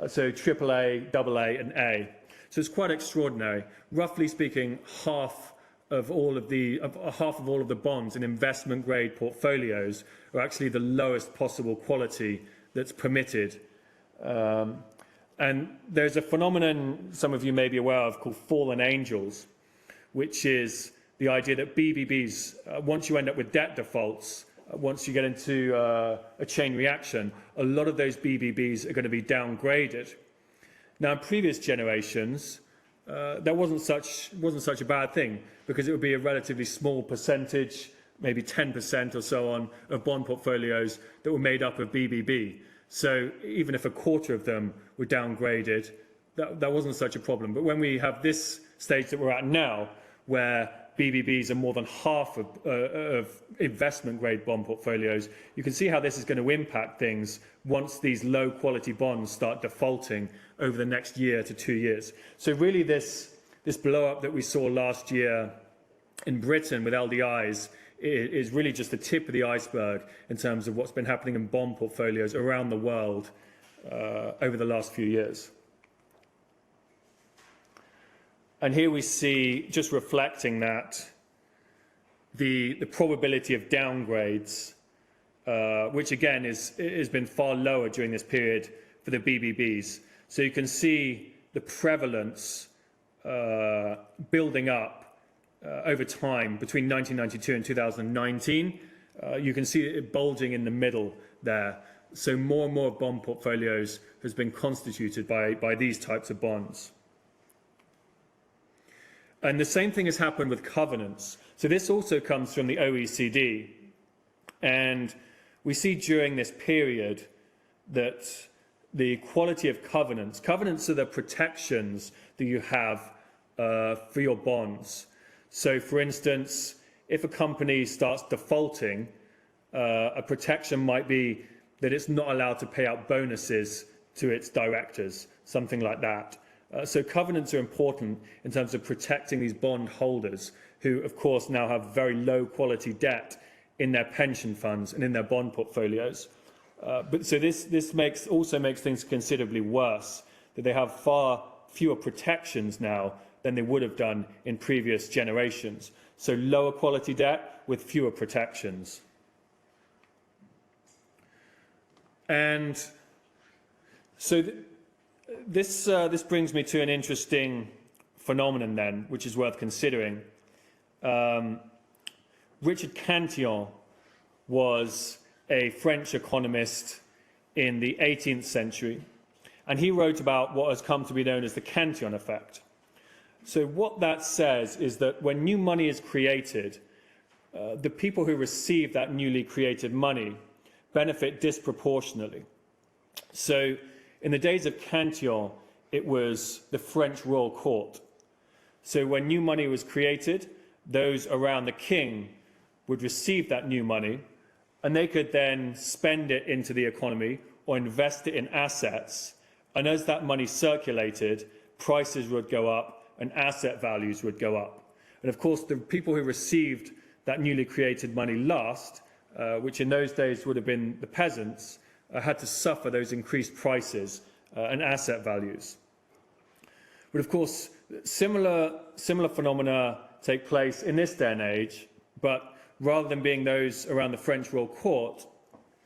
So AAA, AA, and A. So it's quite extraordinary. Roughly speaking, half of all of the bonds in investment-grade portfolios are actually the lowest possible quality that's permitted. And there's a phenomenon some of you may be aware of called fallen angels, which is the idea that BBBs, once you end up with debt defaults, once you get into a chain reaction, a lot of those BBBs are going to be downgraded. Now, in previous generations, that wasn't such a bad thing, because it would be a relatively small percentage, maybe 10% or so on, of bond portfolios that were made up of BBB. So even if a quarter of them were downgraded, that wasn't such a problem. But when we have this stage that we're at now, where BBBs are more than half of investment-grade bond portfolios, you can see how this is going to impact things once these low-quality bonds start defaulting over the next year to 2 years. So really this blow-up that we saw last year in Britain with LDIs is really just the tip of the iceberg in terms of what's been happening in bond portfolios around the world over the last few years. And here we see, just reflecting that, the probability of downgrades, which again has been far lower during this period for the BBBs. So you can see the prevalence building up over time between 1992 and 2019. You can see it bulging in the middle there. So more and more bond portfolios has been constituted by these types of bonds. And the same thing has happened with covenants. So this also comes from the OECD. And we see during this period that the quality of covenants are the protections that you have for your bonds. So for instance, if a company starts defaulting, a protection might be that it's not allowed to pay out bonuses to its directors, something like that. So covenants are important in terms of protecting these bond holders who, of course, now have very low quality debt in their pension funds and in their bond portfolios. But so this also makes things considerably worse, that they have far fewer protections now than they would have done in previous generations. So lower quality debt with fewer protections. And so this brings me to an interesting phenomenon then, which is worth considering. Richard Cantillon was a French economist in the 18th century, and he wrote about what has come to be known as the Cantillon effect. So what that says is that when new money is created, the people who receive that newly created money benefit disproportionately. So in the days of Cantillon, it was the French royal court. So when new money was created, those around the king would receive that new money, and they could then spend it into the economy or invest it in assets. And as that money circulated, prices would go up and asset values would go up. And of course, the people who received that newly created money last, which in those days would have been the peasants, had to suffer those increased prices and asset values. But of course, similar phenomena take place in this day and age, but rather than being those around the French royal court,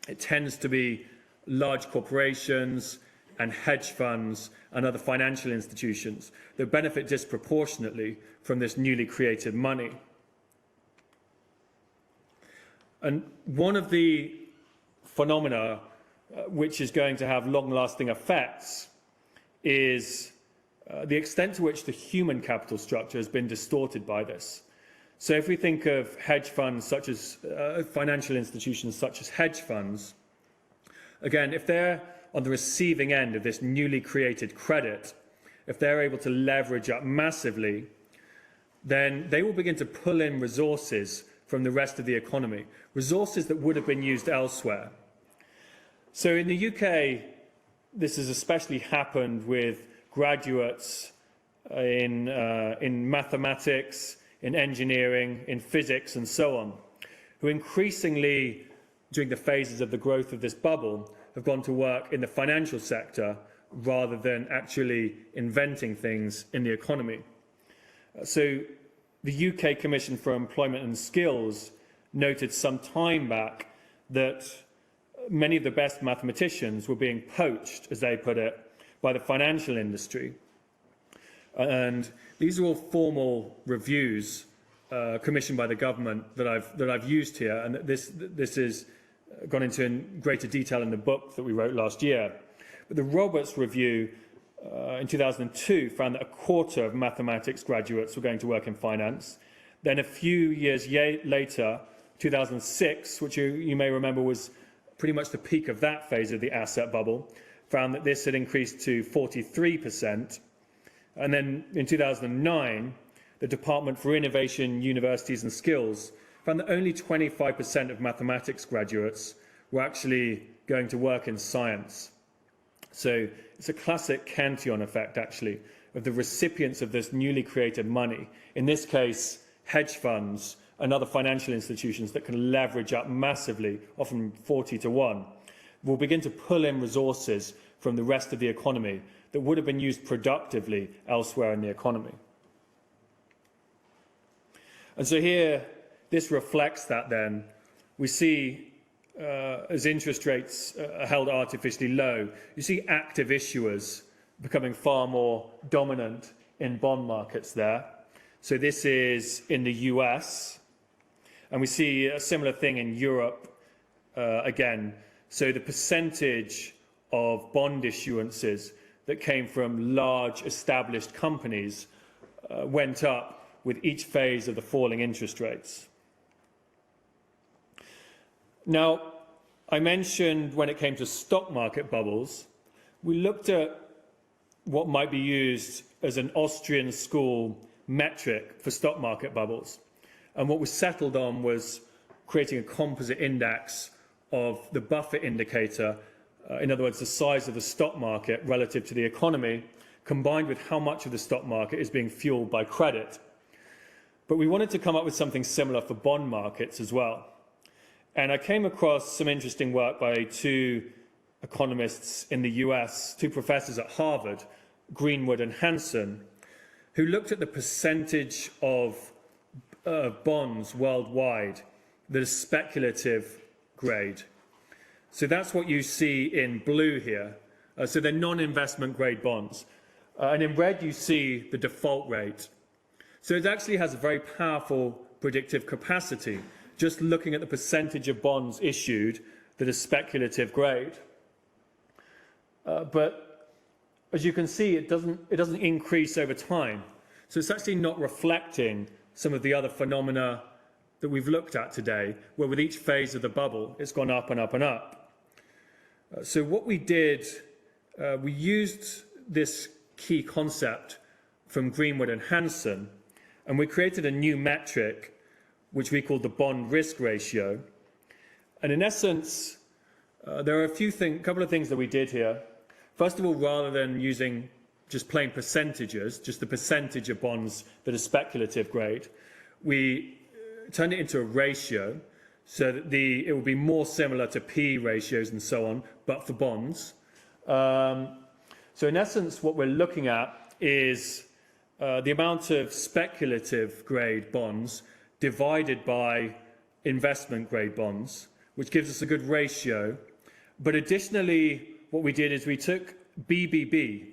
it tends to be large corporations and hedge funds and other financial institutions that benefit disproportionately from this newly created money. And one of the phenomena which is going to have long-lasting effects is the extent to which the human capital structure has been distorted by this. So if we think of hedge funds such as financial institutions such as hedge funds, again, if they're on the receiving end of this newly created credit, if they're able to leverage up massively, then they will begin to pull in resources from the rest of the economy, resources that would have been used elsewhere. So in the UK, this has especially happened with graduates in mathematics, in engineering, in physics, and so on, who increasingly, during the phases of the growth of this bubble, have gone to work in the financial sector rather than actually inventing things in the economy. So the UK Commission for Employment and Skills noted some time back that many of the best mathematicians were being poached, as they put it, by the financial industry. And these are all formal reviews commissioned by the government that I've used here, and this is gone into in greater detail in the book that we wrote last year. But the Roberts Review in 2002 found that a quarter of mathematics graduates were going to work in finance. Then a few years later, 2006, which you may remember was pretty much the peak of that phase of the asset bubble, found that this had increased to 43%. And then in 2009, the Department for Innovation, Universities and Skills found that only 25% of mathematics graduates were actually going to work in science. So it's a classic Cantillon effect, actually, of the recipients of this newly created money, in this case, hedge funds and other financial institutions that can leverage up massively, often 40 to 1, will begin to pull in resources from the rest of the economy that would have been used productively elsewhere in the economy. And so here, this reflects that then. We see, as interest rates are held artificially low, you see active issuers becoming far more dominant in bond markets there. So this is in the US, and we see a similar thing in Europe again. So the percentage of bond issuances that came from large established companies went up with each phase of the falling interest rates. Now, I mentioned when it came to stock market bubbles, we looked at what might be used as an Austrian school metric for stock market bubbles. And what was settled on was creating a composite index of the Buffett indicator, in other words, the size of the stock market relative to the economy, combined with how much of the stock market is being fueled by credit. But we wanted to come up with something similar for bond markets as well. And I came across some interesting work by two economists in the US, two professors at Harvard, Greenwood and Hansen, who looked at the percentage of bonds worldwide that are speculative grade. So that's what you see in blue here. So they're non-investment grade bonds. And in red, you see the default rate. So it actually has a very powerful predictive capacity, just looking at the percentage of bonds issued that are speculative grade. but as you can see, it doesn't increase over time. So it's actually not reflecting some of the other phenomena that we've looked at today, where with each phase of the bubble, it's gone up and up and up. So what we did, we used this key concept from Greenwood and Hansen, and we created a new metric, which we called the bond risk ratio. And in essence, there are a couple of things that we did here. First of all, rather than using just plain percentages, just the percentage of bonds that are speculative grade, we turned it into a ratio so that it will be more similar to P ratios and so on, but for bonds. So in essence, what we're looking at is the amount of speculative grade bonds divided by investment grade bonds, which gives us a good ratio. But additionally, what we did is we took BBB,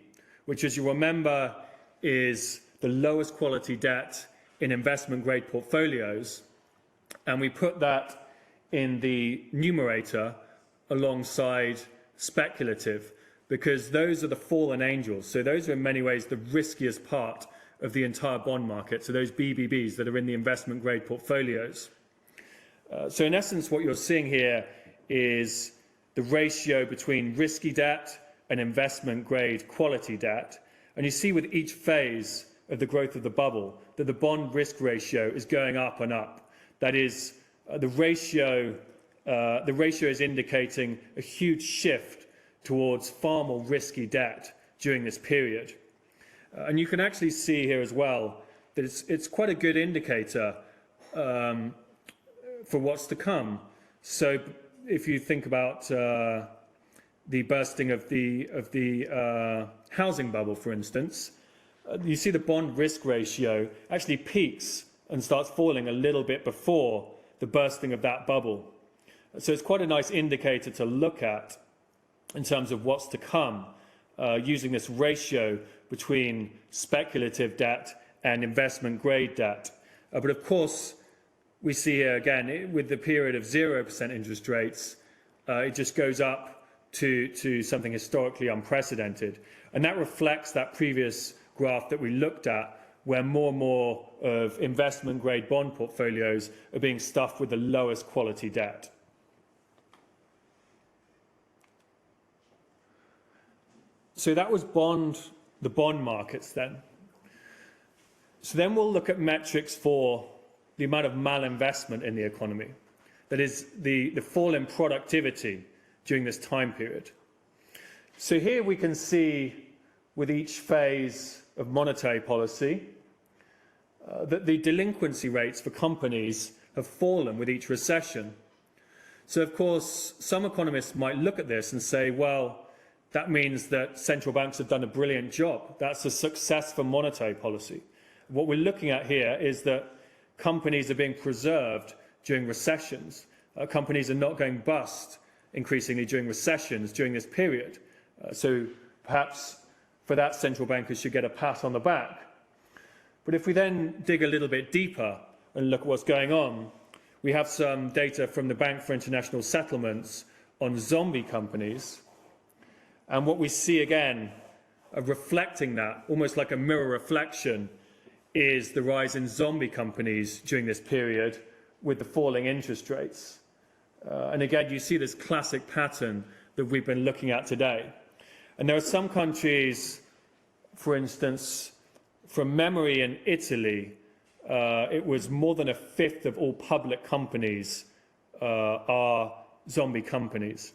which, as you remember, is the lowest quality debt in investment grade portfolios, and we put that in the numerator alongside speculative, because those are the fallen angels. So those are in many ways the riskiest part of the entire bond market, so those BBBs that are in the investment grade portfolios. So in essence, what you're seeing here is the ratio between risky debt and investment grade quality debt. And you see with each phase of the growth of the bubble that the bond risk ratio is going up and up. That is, the ratio is indicating a huge shift towards far more risky debt during this period. And you can actually see here as well that it's quite a good indicator for what's to come. So if you think about the bursting of the housing bubble, for instance, you see the bond risk ratio actually peaks and starts falling a little bit before the bursting of that bubble. So it's quite a nice indicator to look at in terms of what's to come, using this ratio between speculative debt and investment grade debt. But of course, we see here again, with the period of 0% interest rates, it just goes up to something historically unprecedented. And that reflects that previous graph that we looked at, where more and more of investment grade bond portfolios are being stuffed with the lowest quality debt. So that was the bond markets then. So then we'll look at metrics for the amount of malinvestment in the economy. That is the fall in productivity during this time period. So here we can see with each phase of monetary policy that the delinquency rates for companies have fallen with each recession. So of course, some economists might look at this and say, well, that means that central banks have done a brilliant job. That's a success for monetary policy. What we're looking at here is that companies are being preserved during recessions. Companies are not going bust increasingly during recessions during this period. So perhaps for that, central bankers should get a pat on the back. But if we then dig a little bit deeper and look at what's going on, we have some data from the Bank for International Settlements on zombie companies. And what we see again, reflecting that, almost like a mirror reflection, is the rise in zombie companies during this period with the falling interest rates. And again, you see this classic pattern that we've been looking at today. And there are some countries, for instance, from memory in Italy, it was more than a fifth of all public companies are zombie companies.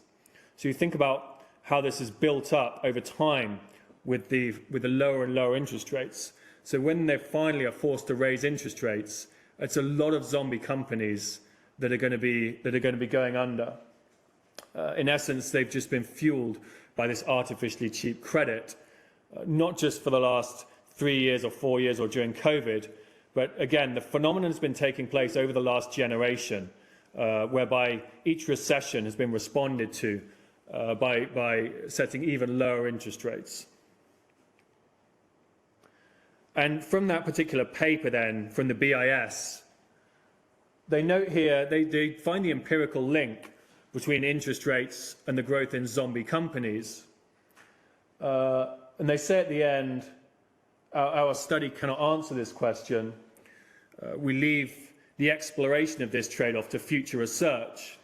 So you think about how this is built up over time with the lower and lower interest rates. So when they finally are forced to raise interest rates, it's a lot of zombie companies that are going to be going under. In essence, they've just been fueled by this artificially cheap credit, not just for the last 3 years or 4 years or during COVID, but again, the phenomenon has been taking place over the last generation, whereby each recession has been responded to by setting even lower interest rates. And from that particular paper then, from the BIS, they note here, they find the empirical link between interest rates and the growth in zombie companies. And they say at the end, our study cannot answer this question. We leave the exploration of this trade-off to future research.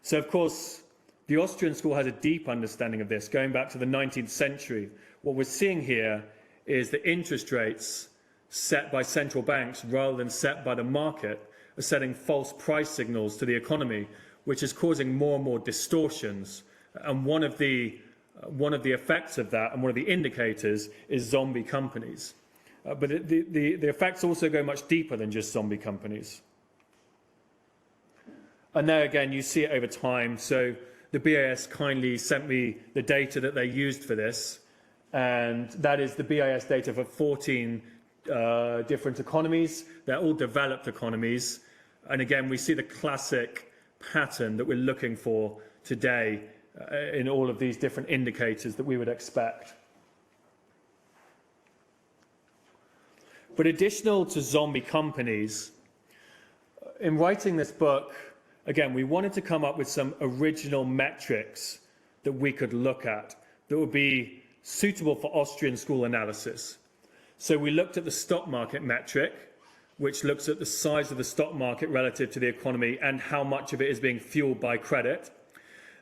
So, of course, the Austrian school has a deep understanding of this, going back to the 19th century. What we're seeing here is that interest rates set by central banks rather than set by the market are setting false price signals to the economy, which is causing more and more distortions. And one of the effects of that, and one of the indicators, is zombie companies. But the effects also go much deeper than just zombie companies. And there again, you see it over time. So the BIS kindly sent me the data that they used for this, and that is the BIS data for 14 different economies. They're all developed economies. And again, we see the classic pattern that we're looking for today in all of these different indicators that we would expect. But additional to zombie companies, in writing this book, again, we wanted to come up with some original metrics that we could look at that would be suitable for Austrian school analysis. So we looked at the stock market metric, which looks at the size of the stock market relative to the economy and how much of it is being fueled by credit.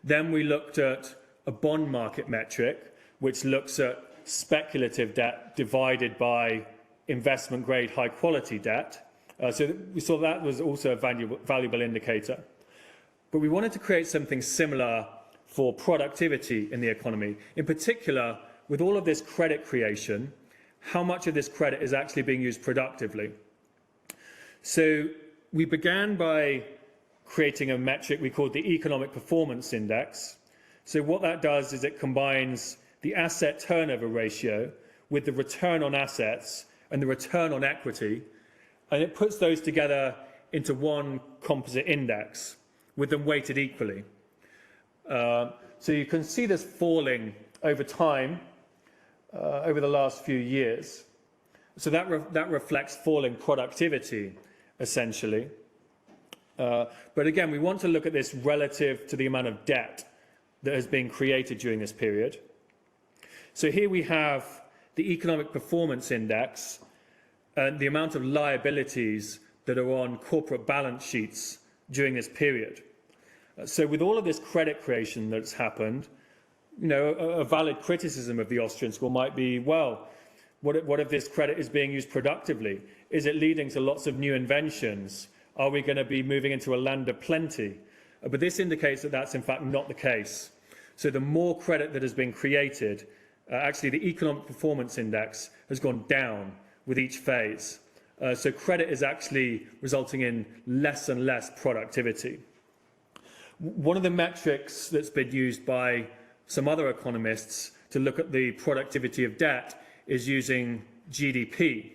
Then we looked at a bond market metric, which looks at speculative debt divided by investment grade high quality debt. So we saw that was also a valuable indicator. But we wanted to create something similar for productivity in the economy. In particular, with all of this credit creation, how much of this credit is actually being used productively? So we began by creating a metric we called the Economic Performance Index. So what that does is it combines the asset turnover ratio with the return on assets and the return on equity, and it puts those together into one composite index with them weighted equally. So you can see this falling over time, over the last few years. So that reflects falling productivity, essentially. But again, we want to look at this relative to the amount of debt that has been created during this period. So here we have the Economic Performance Index and the amount of liabilities that are on corporate balance sheets during this period. So with all of this credit creation that's happened, you know, a valid criticism of the Austrian school might be, well, what if this credit is being used productively? Is it leading to lots of new inventions? Are we going to be moving into a land of plenty? But this indicates that that's in fact not the case. So the more credit that has been created, actually the Economic Performance Index has gone down with each phase. So credit is actually resulting in less and less productivity. One of the metrics that's been used by some other economists to look at the productivity of debt is using GDP.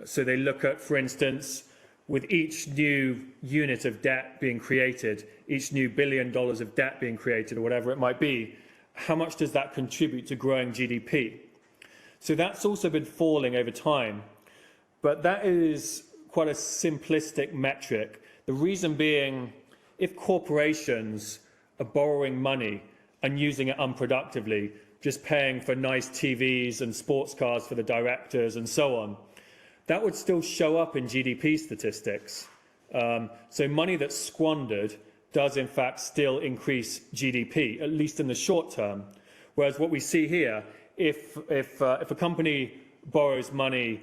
So they look at, for instance, with each new unit of debt being created, each new $1 billion of debt being created, or whatever it might be, how much does that contribute to growing GDP? So that's also been falling over time. But that is quite a simplistic metric. The reason being, if corporations are borrowing money and using it unproductively, just paying for nice TVs and sports cars for the directors and so on, that would still show up in GDP statistics. So money that's squandered does in fact still increase GDP, at least in the short term. Whereas what we see here, if a company borrows money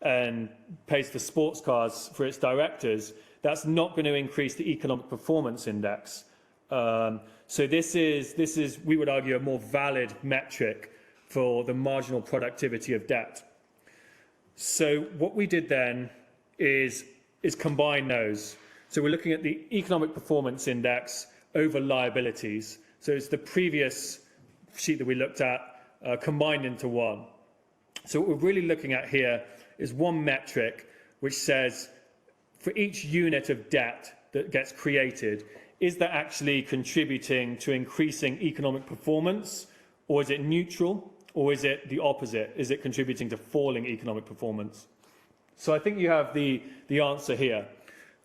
and pays for sports cars for its directors, that's not going to increase the Economic Performance Index. So this is, we would argue, a more valid metric for the marginal productivity of debt. So what we did then is combine those. So we're looking at the Economic Performance Index over liabilities. So it's the previous sheet that we looked at combined into one. So what we're really looking at here is one metric which says for each unit of debt that gets created, is that actually contributing to increasing economic performance, or is it neutral, or is it the opposite? Is it contributing to falling economic performance? So I think you have the answer here.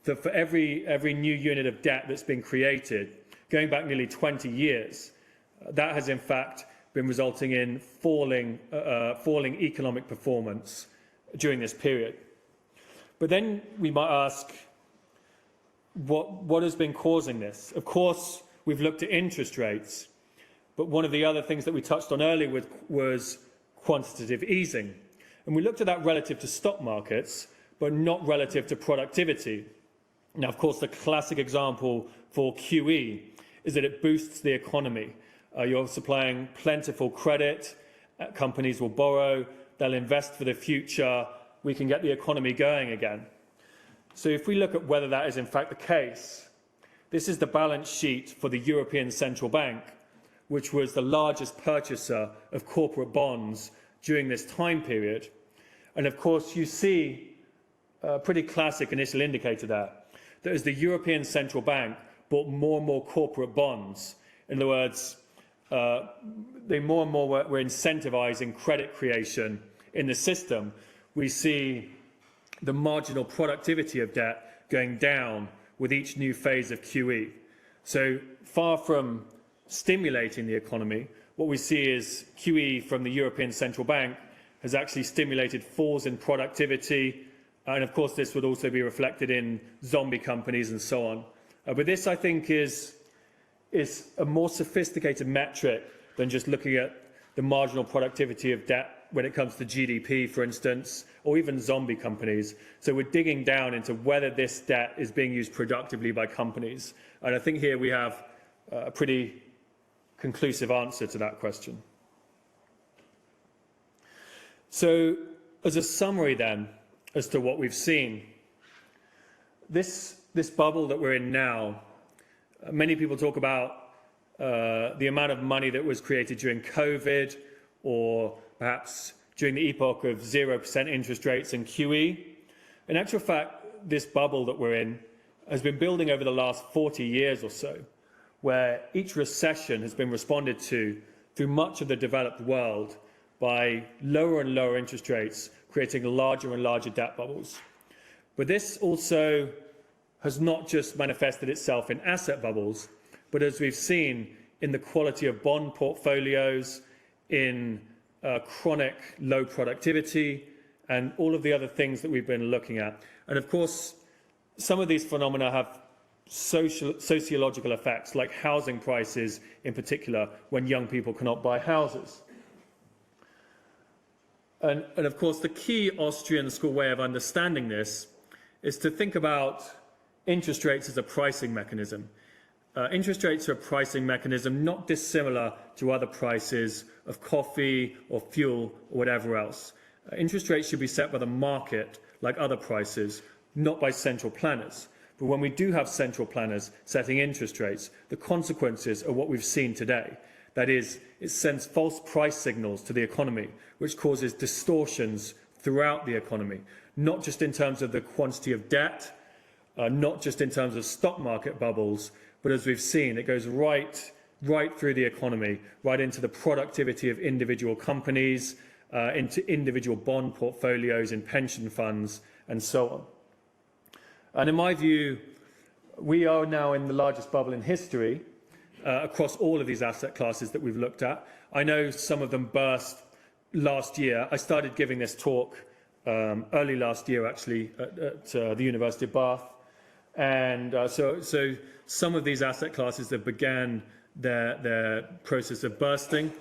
That for every new unit of debt that's been created, going back nearly 20 years, that has in fact been resulting in falling economic performance during this period. But then we might ask, what has been causing this? Of course, we've looked at interest rates, but one of the other things that we touched on earlier was quantitative easing. And we looked at that relative to stock markets, but not relative to productivity. Now, of course, the classic example for QE is that it boosts the economy. You're supplying plentiful credit, companies will borrow, they'll invest for the future, we can get the economy going again. So if we look at whether that is in fact the case, this is the balance sheet for the European Central Bank, which was the largest purchaser of corporate bonds during this time period. And of course, you see a pretty classic initial indicator there, that as the European Central Bank bought more and more corporate bonds, in other words, they more and more were incentivizing credit creation in the system, we see the marginal productivity of debt going down with each new phase of QE. So far from stimulating the economy, what we see is QE from the European Central Bank has actually stimulated falls in productivity, and of course this would also be reflected in zombie companies and so on. But this, I think, is a more sophisticated metric than just looking at the marginal productivity of debt when it comes to GDP, for instance, or even zombie companies. So we're digging down into whether this debt is being used productively by companies. And I think here we have a pretty conclusive answer to that question. So as a summary then, as to what we've seen, this bubble that we're in now, many people talk about the amount of money that was created during COVID, or perhaps during the epoch of 0% interest rates and QE. In actual fact, this bubble that we're in has been building over the last 40 years or so, where each recession has been responded to through much of the developed world by lower and lower interest rates, creating larger and larger debt bubbles. But this also has not just manifested itself in asset bubbles, but as we've seen in the quality of bond portfolios, in chronic low productivity, and all of the other things that we've been looking at. And of course, some of these phenomena have sociological effects, like housing prices in particular, when young people cannot buy houses. And of course, the key Austrian school way of understanding this is to think about interest rates as a pricing mechanism. Interest rates are a pricing mechanism not dissimilar to other prices of coffee or fuel or whatever else. Interest rates should be set by the market like other prices, not by central planners. But when we do have central planners setting interest rates, the consequences are what we've seen today. That is, it sends false price signals to the economy, which causes distortions throughout the economy, not just in terms of the quantity of debt, not just in terms of stock market bubbles, but as we've seen, it goes right through the economy, right into the productivity of individual companies, into individual bond portfolios in pension funds, and so on. And in my view, we are now in the largest bubble in history across all of these asset classes that we've looked at. I know some of them burst last year. I started giving this talk early last year, actually, at the University of Bath. And so some of these asset classes that began their process of bursting,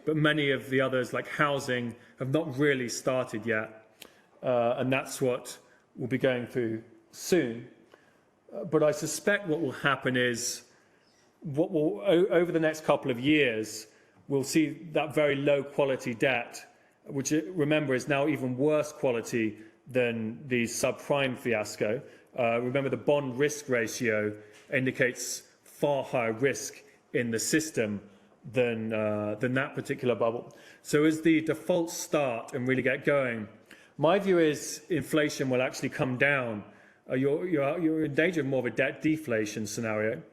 but many of the others, like housing, have not really started yet. And that's what we'll be going through soon. But I suspect what will happen is, over the next couple of years, we'll see that very low quality debt, which, remember, is now even worse quality than the subprime fiasco. Remember, the bond risk ratio indicates far higher risk in the system than that particular bubble. So as the defaults start and really get going, my view is inflation will actually come down. You're in danger of more of a debt deflation scenario.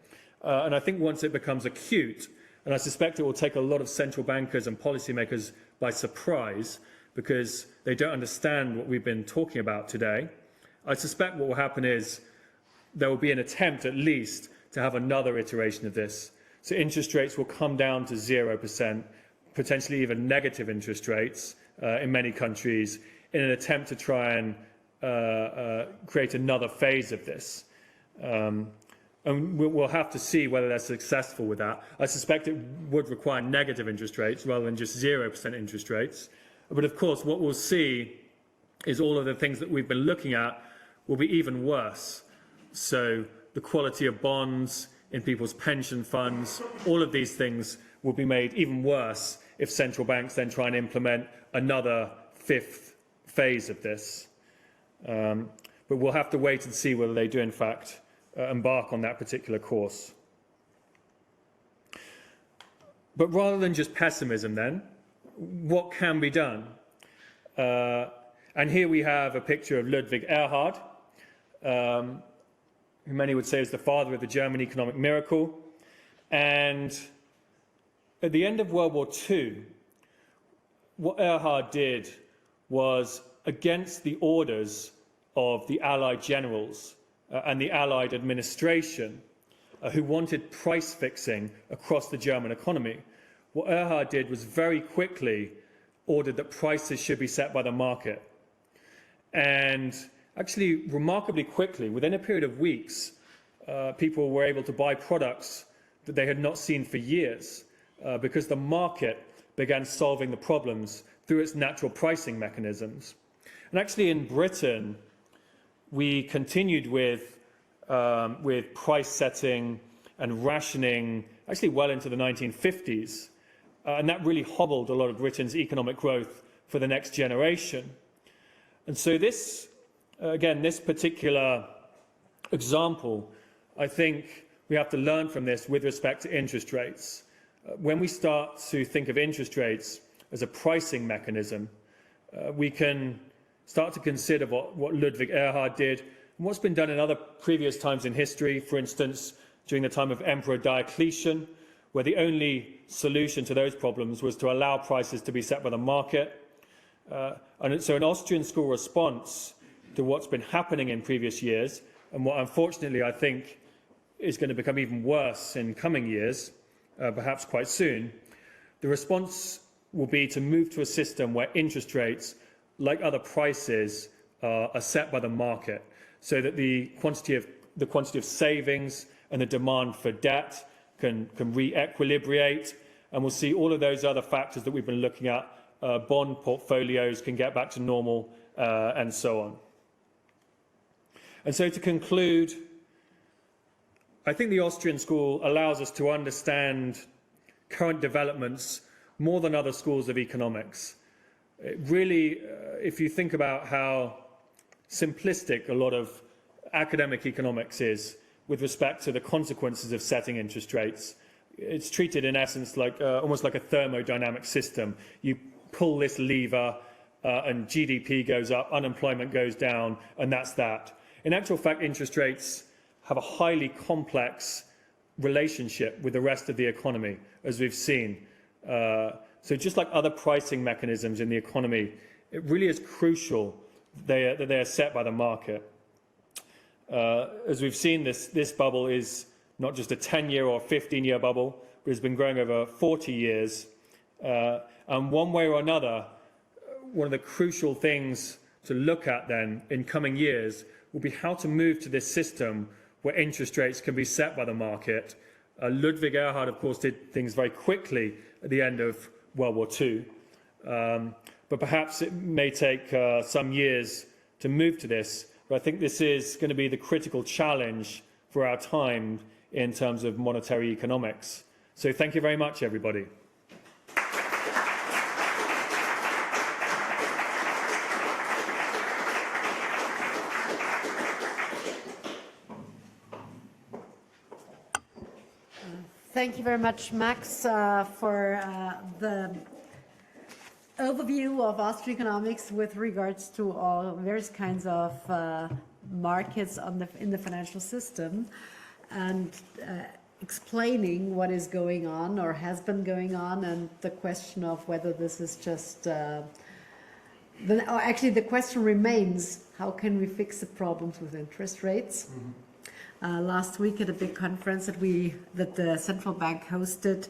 And I think once it becomes acute, and I suspect it will take a lot of central bankers and policymakers by surprise because they don't understand what we've been talking about today, I suspect what will happen is there will be an attempt at least to have another iteration of this. So interest rates will come down to 0%, potentially even negative interest rates in many countries in an attempt to try and create another phase of this. And we'll have to see whether they're successful with that. I suspect it would require negative interest rates rather than just 0% interest rates. But of course, what we'll see is all of the things that we've been looking at will be even worse. So the quality of bonds in people's pension funds, all of these things will be made even worse if central banks then try and implement another fifth phase of this. But we'll have to wait and see whether they do, in fact, embark on that particular course. But rather than just pessimism then, what can be done? And here we have a picture of Ludwig Erhard, who many would say is the father of the German economic miracle. And at the end of World War II, what Erhard did was, against the orders of the Allied generals and the Allied administration, who wanted price fixing across the German economy, what Erhard did was very quickly ordered that prices should be set by the market. And actually, remarkably quickly, within a period of weeks, people were able to buy products that they had not seen for years because the market began solving the problems through its natural pricing mechanisms. And actually, in Britain, we continued with price setting and rationing actually well into the 1950s. And that really hobbled a lot of Britain's economic growth for the next generation. And so this, again, this particular example, I think we have to learn from this with respect to interest rates. When we start to think of interest rates as a pricing mechanism, we can start to consider what Ludwig Erhard did and what's been done in other previous times in history, for instance, during the time of Emperor Diocletian, where the only solution to those problems was to allow prices to be set by the market. And so an Austrian school response to what's been happening in previous years, and what unfortunately I think is going to become even worse in coming years, perhaps quite soon, the response will be to move to a system where interest rates, like other prices, are set by the market, so that the quantity of savings and the demand for debt can re-equilibrate, and we'll see all of those other factors that we've been looking at. Bond portfolios can get back to normal, and so on. And so to conclude, I think the Austrian school allows us to understand current developments more than other schools of economics. It really, if you think about how simplistic a lot of academic economics is with respect to the consequences of setting interest rates, it's treated in essence like almost like a thermodynamic system. You pull this lever and GDP goes up, unemployment goes down, and that's that. In actual fact, interest rates have a highly complex relationship with the rest of the economy, as we've seen. So just like other pricing mechanisms in the economy, it really is crucial that they are set by the market. As we've seen, this bubble is not just a 10-year or 15-year bubble, but it's been growing over 40 years. And one way or another, one of the crucial things to look at then in coming years will be how to move to this system where interest rates can be set by the market. Ludwig Erhard, of course, did things very quickly at the end of World War II. But perhaps it may take some years to move to this. But I think this is going to be the critical challenge for our time in terms of monetary economics. So thank you very much, everybody. Thank you very much, Max, for the overview of Austrian economics with regards to all various kinds of markets in the financial system, and explaining what is going on or has been going on, and the question of whether this is just actually the question remains, how can we fix the problems with interest rates? Mm-hmm. Last week at a big conference that the central bank hosted,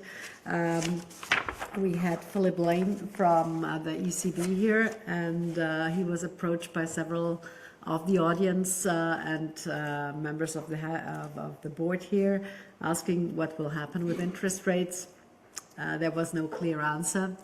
we had Philip Lane from the ECB here, and he was approached by several of the audience and members of the board here, asking what will happen with interest rates. There was no clear answer.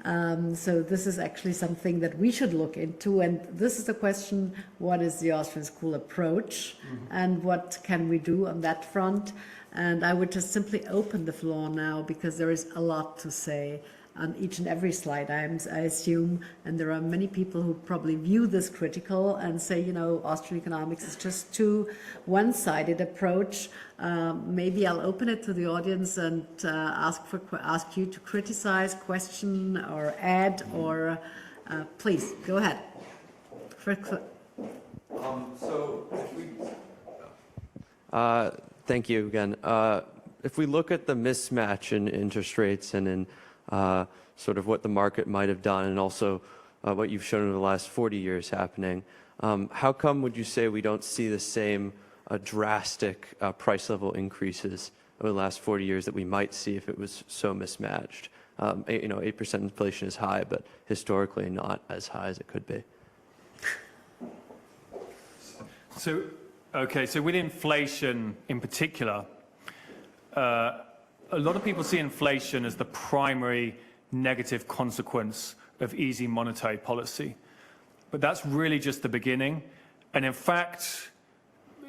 So this is actually something that we should look into, and this is the question: what is the Austrian school approach, and what can we do on that front? And I would just simply open the floor now, because there is a lot to say on each and every slide, I assume, and there are many people who probably view this critical and say, you know, Austrian economics is just too one-sided approach. Maybe I'll open it to the audience and ask you to criticize, question, or add, or please go ahead. Thank you again. If we look at the mismatch in interest rates and in sort of what the market might have done, and also what you've shown in the last 40 years happening, how come would you say we don't see the same drastic price level increases over the last 40 years that we might see if it was so mismatched? 8% inflation is high, but historically not as high as it could be. So with inflation in particular, a lot of people see inflation as the primary negative consequence of easy monetary policy. But that's really just the beginning. And in fact,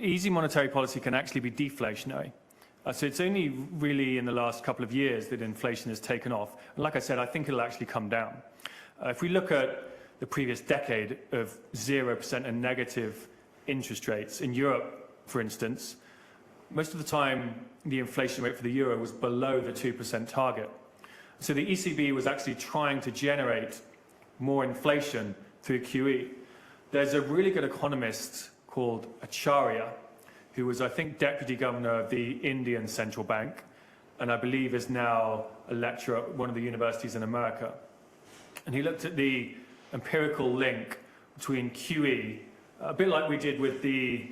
easy monetary policy can actually be deflationary. So it's only really in the last couple of years that inflation has taken off. And like I said, I think it'll actually come down. If we look at the previous decade of 0% and negative interest rates in Europe, for instance, most of the time the inflation rate for the euro was below the 2% target. So the ECB was actually trying to generate more inflation through QE. There's a really good economist called Acharya, who was, I think, deputy governor of the Indian central bank, and I believe is now a lecturer at one of the universities in America. And he looked at the empirical link between QE, a bit like we did with the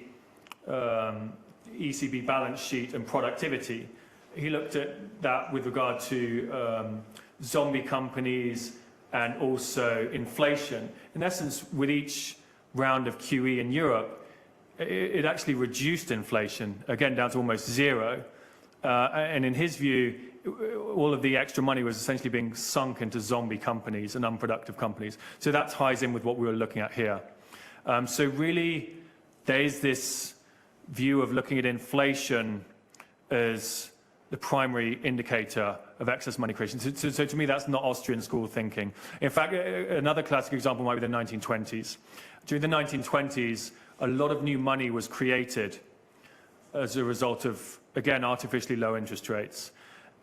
ECB balance sheet and productivity. He looked at that with regard to zombie companies and also inflation. In essence, with each round of QE in Europe, it actually reduced inflation, again, down to almost zero. And in his view, all of the extra money was essentially being sunk into zombie companies and unproductive companies. So that ties in with what we were looking at here. So really, there is this view of looking at inflation as the primary indicator of excess money creation. So to me, that's not Austrian school thinking. In fact, another classic example might be the 1920s. During the 1920s, a lot of new money was created as a result of, again, artificially low interest rates.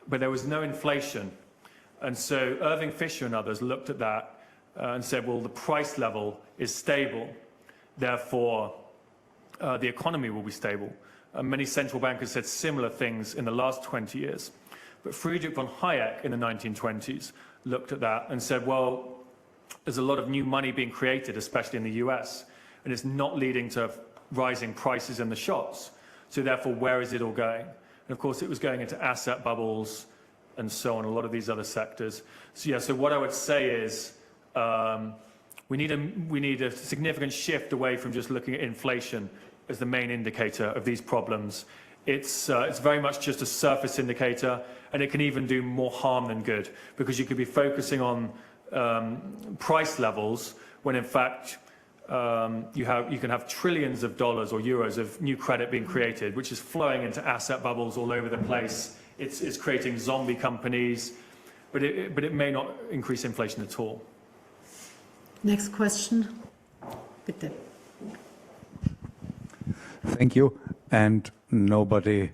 But there was no inflation. And so Irving Fisher and others looked at that and said, well, the price level is stable. Therefore, the economy will be stable. Many central bankers said similar things in the last 20 years. But Friedrich von Hayek in the 1920s looked at that and said, well, there's a lot of new money being created, especially in the US, and it's not leading to rising prices in the shops. So therefore, where is it all going? And of course, it was going into asset bubbles and so on, a lot of these other sectors. So yeah, so what I would say is we need a significant shift away from just looking at inflation as the main indicator of these problems. It's very much just a surface indicator, and it can even do more harm than good, because you could be focusing on price levels when in fact you can have trillions of dollars or euros of new credit being created, which is flowing into asset bubbles all over the place. It's creating zombie companies, but it may not increase inflation at all. Next question. Bitte. Thank you. And nobody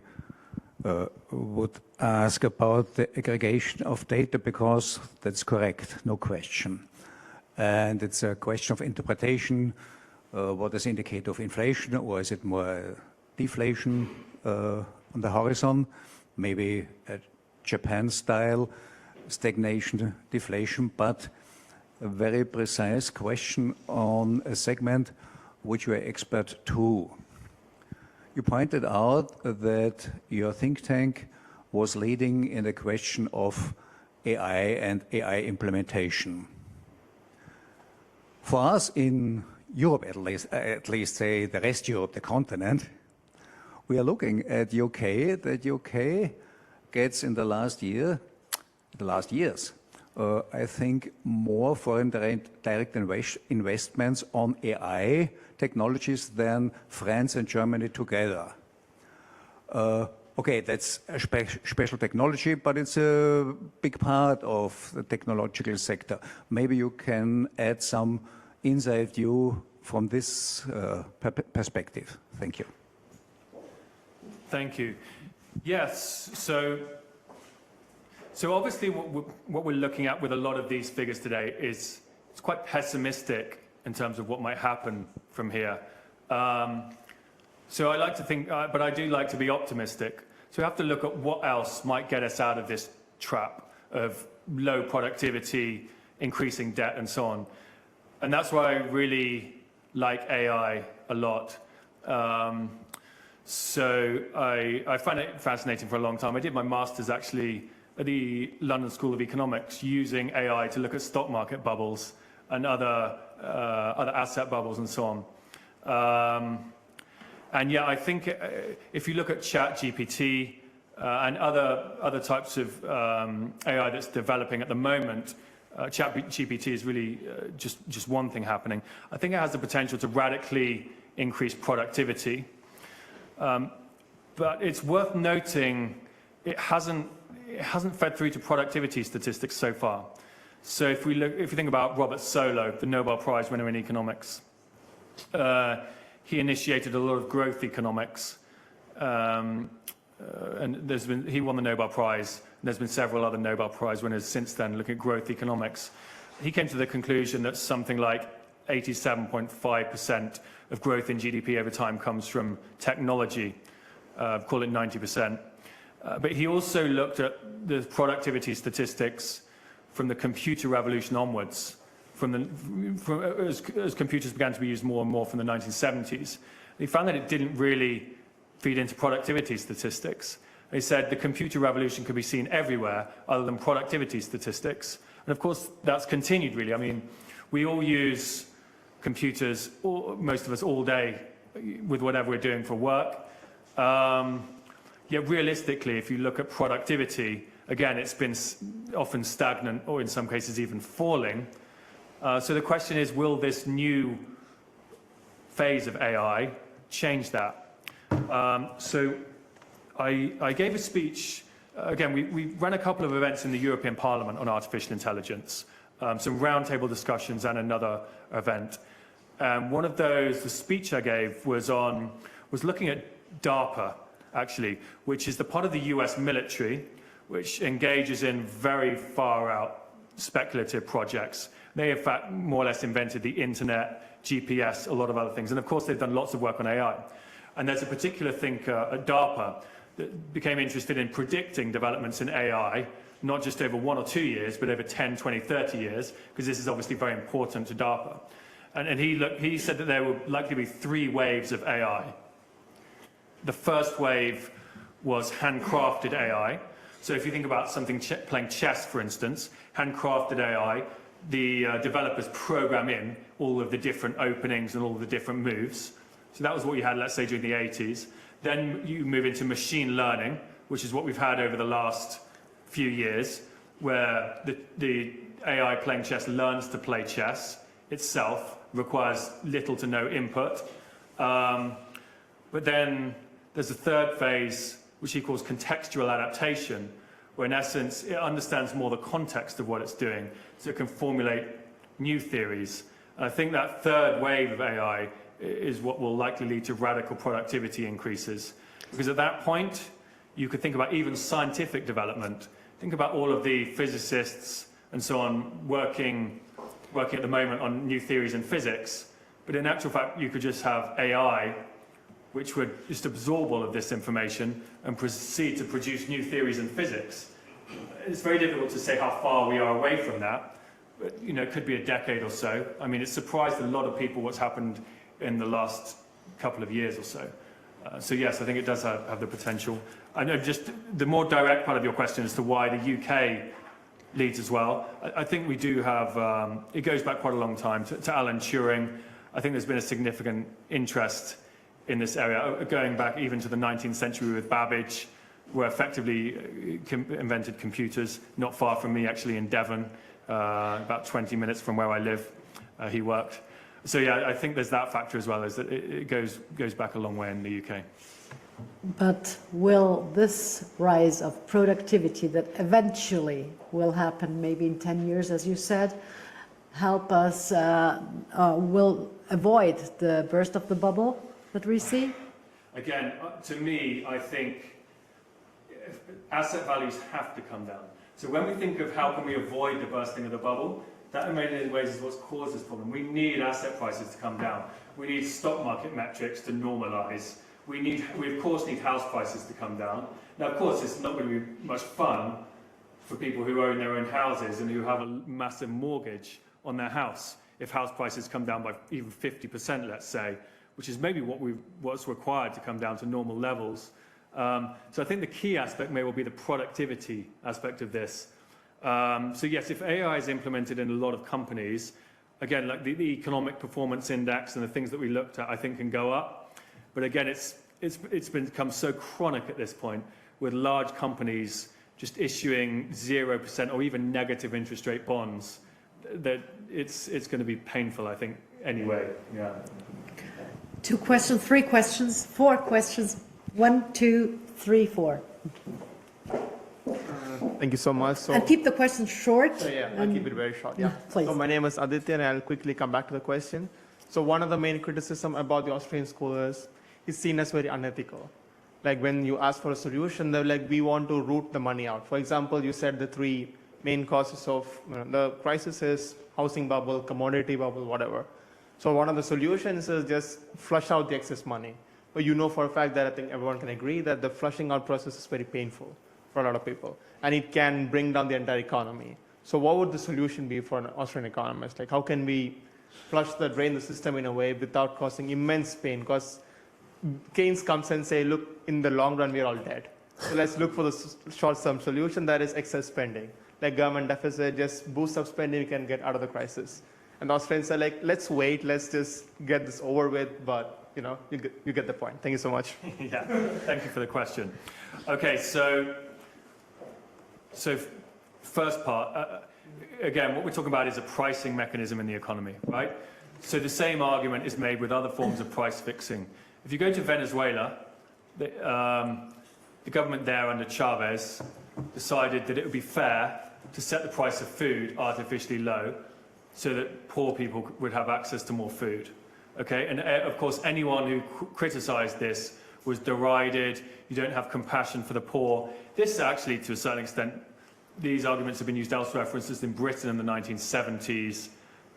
would ask about the aggregation of data, because that's correct, no question. And it's a question of interpretation. What does indicate of inflation, or is it more deflation on the horizon? Maybe a Japan-style stagnation, deflation, but a very precise question on a segment which you are expert to. You pointed out that your think tank was leading in the question of AI and AI implementation. For us in Europe, at least say the rest Europe, the continent, we are looking at UK. That UK gets in the last years, I think more foreign direct investments on AI technologies than France and Germany together. Okay, that's a special technology, but it's a big part of the technological sector. Maybe you can add some inside view from this perspective. Thank you. Thank you. Yes, so obviously what we're looking at with a lot of these figures today is it's quite pessimistic in terms of what might happen from here. So I like to think, but I do like to be optimistic. So we have to look at what else might get us out of this trap of low productivity, increasing debt, and so on. And that's why I really like AI a lot. So I find it fascinating for a long time. I did my master's actually at the London School of Economics using AI to look at stock market bubbles and other asset bubbles and so on. And yeah, I think if you look at ChatGPT and other types of AI that's developing at the moment, ChatGPT is really just one thing happening. I think it has the potential to radically increase productivity. But it's worth noting it hasn't fed through to productivity statistics so far. So if you think about Robert Solow, the Nobel Prize winner in economics, he initiated a lot of growth economics, and he won the Nobel Prize. There's been several other Nobel Prize winners since then looking at growth economics. He came to the conclusion that something like 87.5% of growth in GDP over time comes from technology, call it 90%. But he also looked at the productivity statistics from the computer revolution onwards, as computers began to be used more and more from the 1970s. He found that it didn't really feed into productivity statistics. He said the computer revolution could be seen everywhere other than productivity statistics. And of course, that's continued really. I mean, we all use computers, most of us all day, with whatever we're doing for work. Yet realistically, if you look at productivity, again, it's been often stagnant or in some cases even falling. So the question is, will this new phase of AI change that? So I gave a speech. Again, we ran a couple of events in the European Parliament on artificial intelligence, some roundtable discussions and another event. One of those, the speech I gave was looking at DARPA, actually, which is the part of the US military which engages in very far out speculative projects. They, in fact, more or less invented the internet, GPS, a lot of other things. And of course, they've done lots of work on AI. And there's a particular thinker at DARPA that became interested in predicting developments in AI, not just over 1 or 2 years, but over 10, 20, 30 years, because this is obviously very important to DARPA. And he said that there would likely be 3 waves of AI. The first wave was handcrafted AI. So if you think about something playing chess, for instance, handcrafted AI, the developers program in all of the different openings and all of the different moves. So that was what you had, let's say, during the 80s. Then you move into machine learning, which is what we've had over the last few years, where the AI playing chess learns to play chess itself, requires little to no input. But then there's a third phase, which he calls contextual adaptation, where in essence it understands more the context of what it's doing, so it can formulate new theories. And I think that third wave of AI is what will likely lead to radical productivity increases. Because at that point, you could think about even scientific development. Think about all of the physicists and so on working at the moment on new theories in physics. But in actual fact, you could just have AI, which would just absorb all of this information and proceed to produce new theories in physics. It's very difficult to say how far we are away from that, but it could be a decade or so. I mean, it's surprised a lot of people what's happened in the last couple of years or so. So yes, I think it does have the potential. I know just the more direct part of your question as to why the UK leads as well. I think we do have, it goes back quite a long time to Alan Turing. I think there's been a significant interest in this area, going back even to the 19th century with Babbage, who effectively invented computers, not far from me actually in Devon, about 20 minutes from where I live, he worked. So yeah, I think there's that factor as well, is that it goes back a long way in the UK. But will this rise of productivity that eventually will happen, maybe in 10 years, as you said, help us, will avoid the burst of the bubble that we see? Again, to me, I think asset values have to come down. So when we think of how can we avoid the bursting of the bubble, that in many ways is what's caused this problem. We need asset prices to come down. We need stock market metrics to normalise. We of course need house prices to come down. Now, of course, it's not going to be much fun for people who own their own houses and who have a massive mortgage on their house if house prices come down by even 50%, let's say, which is maybe what's required to come down to normal levels. So I think the key aspect may well be the productivity aspect of this. So yes, if AI is implemented in a lot of companies, again, like the economic performance index and the things that we looked at, I think can go up. But again, it's become so chronic at this point with large companies just issuing 0% or even negative interest rate bonds that it's going to be painful, I think, anyway. Yeah. 2 questions, 3 questions, 4 questions. 1, 2, 3, 4. Thank you so much. And keep the questions short. I'll keep it very short. Yeah. Please. So my name is Aditya, and I'll quickly come back to the question. So one of the main criticism about the Austrian school is it's seen as very unethical. Like when you ask for a solution, they're like, we want to root the money out. For example, you said the 3 main causes of the crisis is housing bubble, commodity bubble, whatever. So one of the solutions is just flush out the excess money. But you know for a fact that I think everyone can agree that the flushing out process is very painful for a lot of people. And it can bring down the entire economy. So what would the solution be for an Austrian economist? Like how can we drain the system in a way without causing immense pain? Because Keynes comes and say, look, in the long run, we're all dead. So let's look for the short-term solution, that is excess spending. Like government deficit, just boost up spending, we can get out of the crisis. And the Austrians are like, let's wait, let's just get this over with, but you know, you get the point. Thank you so much. Yeah, thank you for the question. Okay, so first part, again, what we're talking about is a pricing mechanism in the economy, right? So the same argument is made with other forms of price fixing. If you go to Venezuela, the government there under Chavez decided that it would be fair to set the price of food artificially low so that poor people would have access to more food. Okay, and of course anyone who criticized this was derided. You don't have compassion for the poor. This actually, to a certain extent, these arguments have been used elsewhere. For instance, in Britain in the 1970s,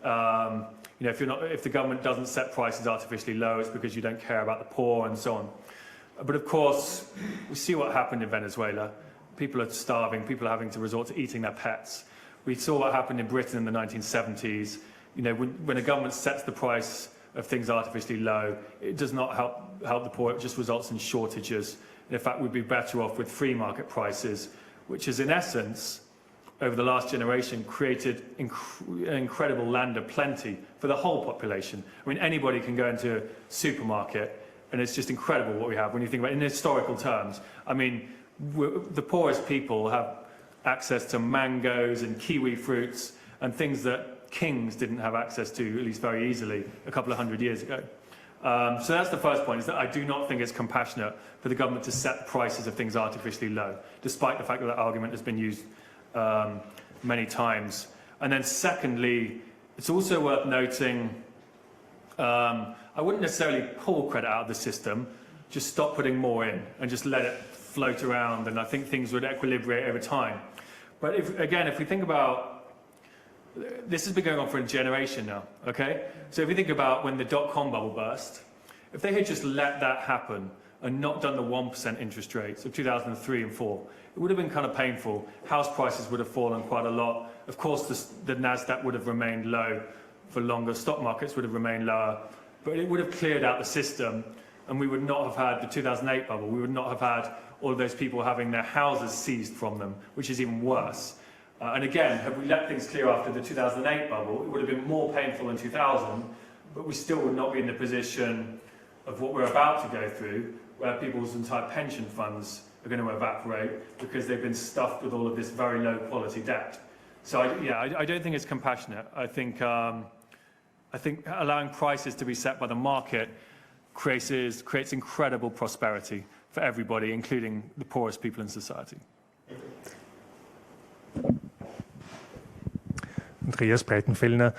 you know, if the government doesn't set prices artificially low, it's because you don't care about the poor and so on. But of course, we see what happened in Venezuela. People are starving. People are having to resort to eating their pets. We saw what happened in Britain in the 1970s. You know, when a government sets the price of things artificially low, it does not help the poor. It just results in shortages. And in fact, we'd be better off with free market prices, which is in essence, over the last generation, created an incredible land of plenty for the whole population. I mean, anybody can go into a supermarket, and it's just incredible what we have when you think about it in historical terms. I mean, the poorest people have access to mangoes and kiwi fruits and things that kings didn't have access to, at least very easily, a couple of 100 years ago. So that's the first point, is that I do not think it's compassionate for the government to set prices of things artificially low, despite the fact that that argument has been used many times. And then secondly, it's also worth noting, I wouldn't necessarily pull credit out of the system, just stop putting more in and just let it float around, and I think things would equilibrate over time. But if we think about, this has been going on for a generation now, okay? So if you think about when the dot-com bubble burst, if they had just let that happen and not done the 1% interest rates of 2003 and 4, it would have been kind of painful. House prices would have fallen quite a lot. Of course, the NASDAQ would have remained low for longer. Stock markets would have remained lower. But it would have cleared out the system, and we would not have had the 2008 bubble. We would not have had all of those people having their houses seized from them, which is even worse. And again, had we let things clear after the 2008 bubble, it would have been more painful in 2000, but we still would not be in the position of what we're about to go through, where people's entire pension funds are going to evaporate because they've been stuffed with all of this very low quality debt. So I don't think it's compassionate. I think allowing prices to be set by the market creates incredible prosperity for everybody, including the poorest people in society. Andreas Breitenfellner.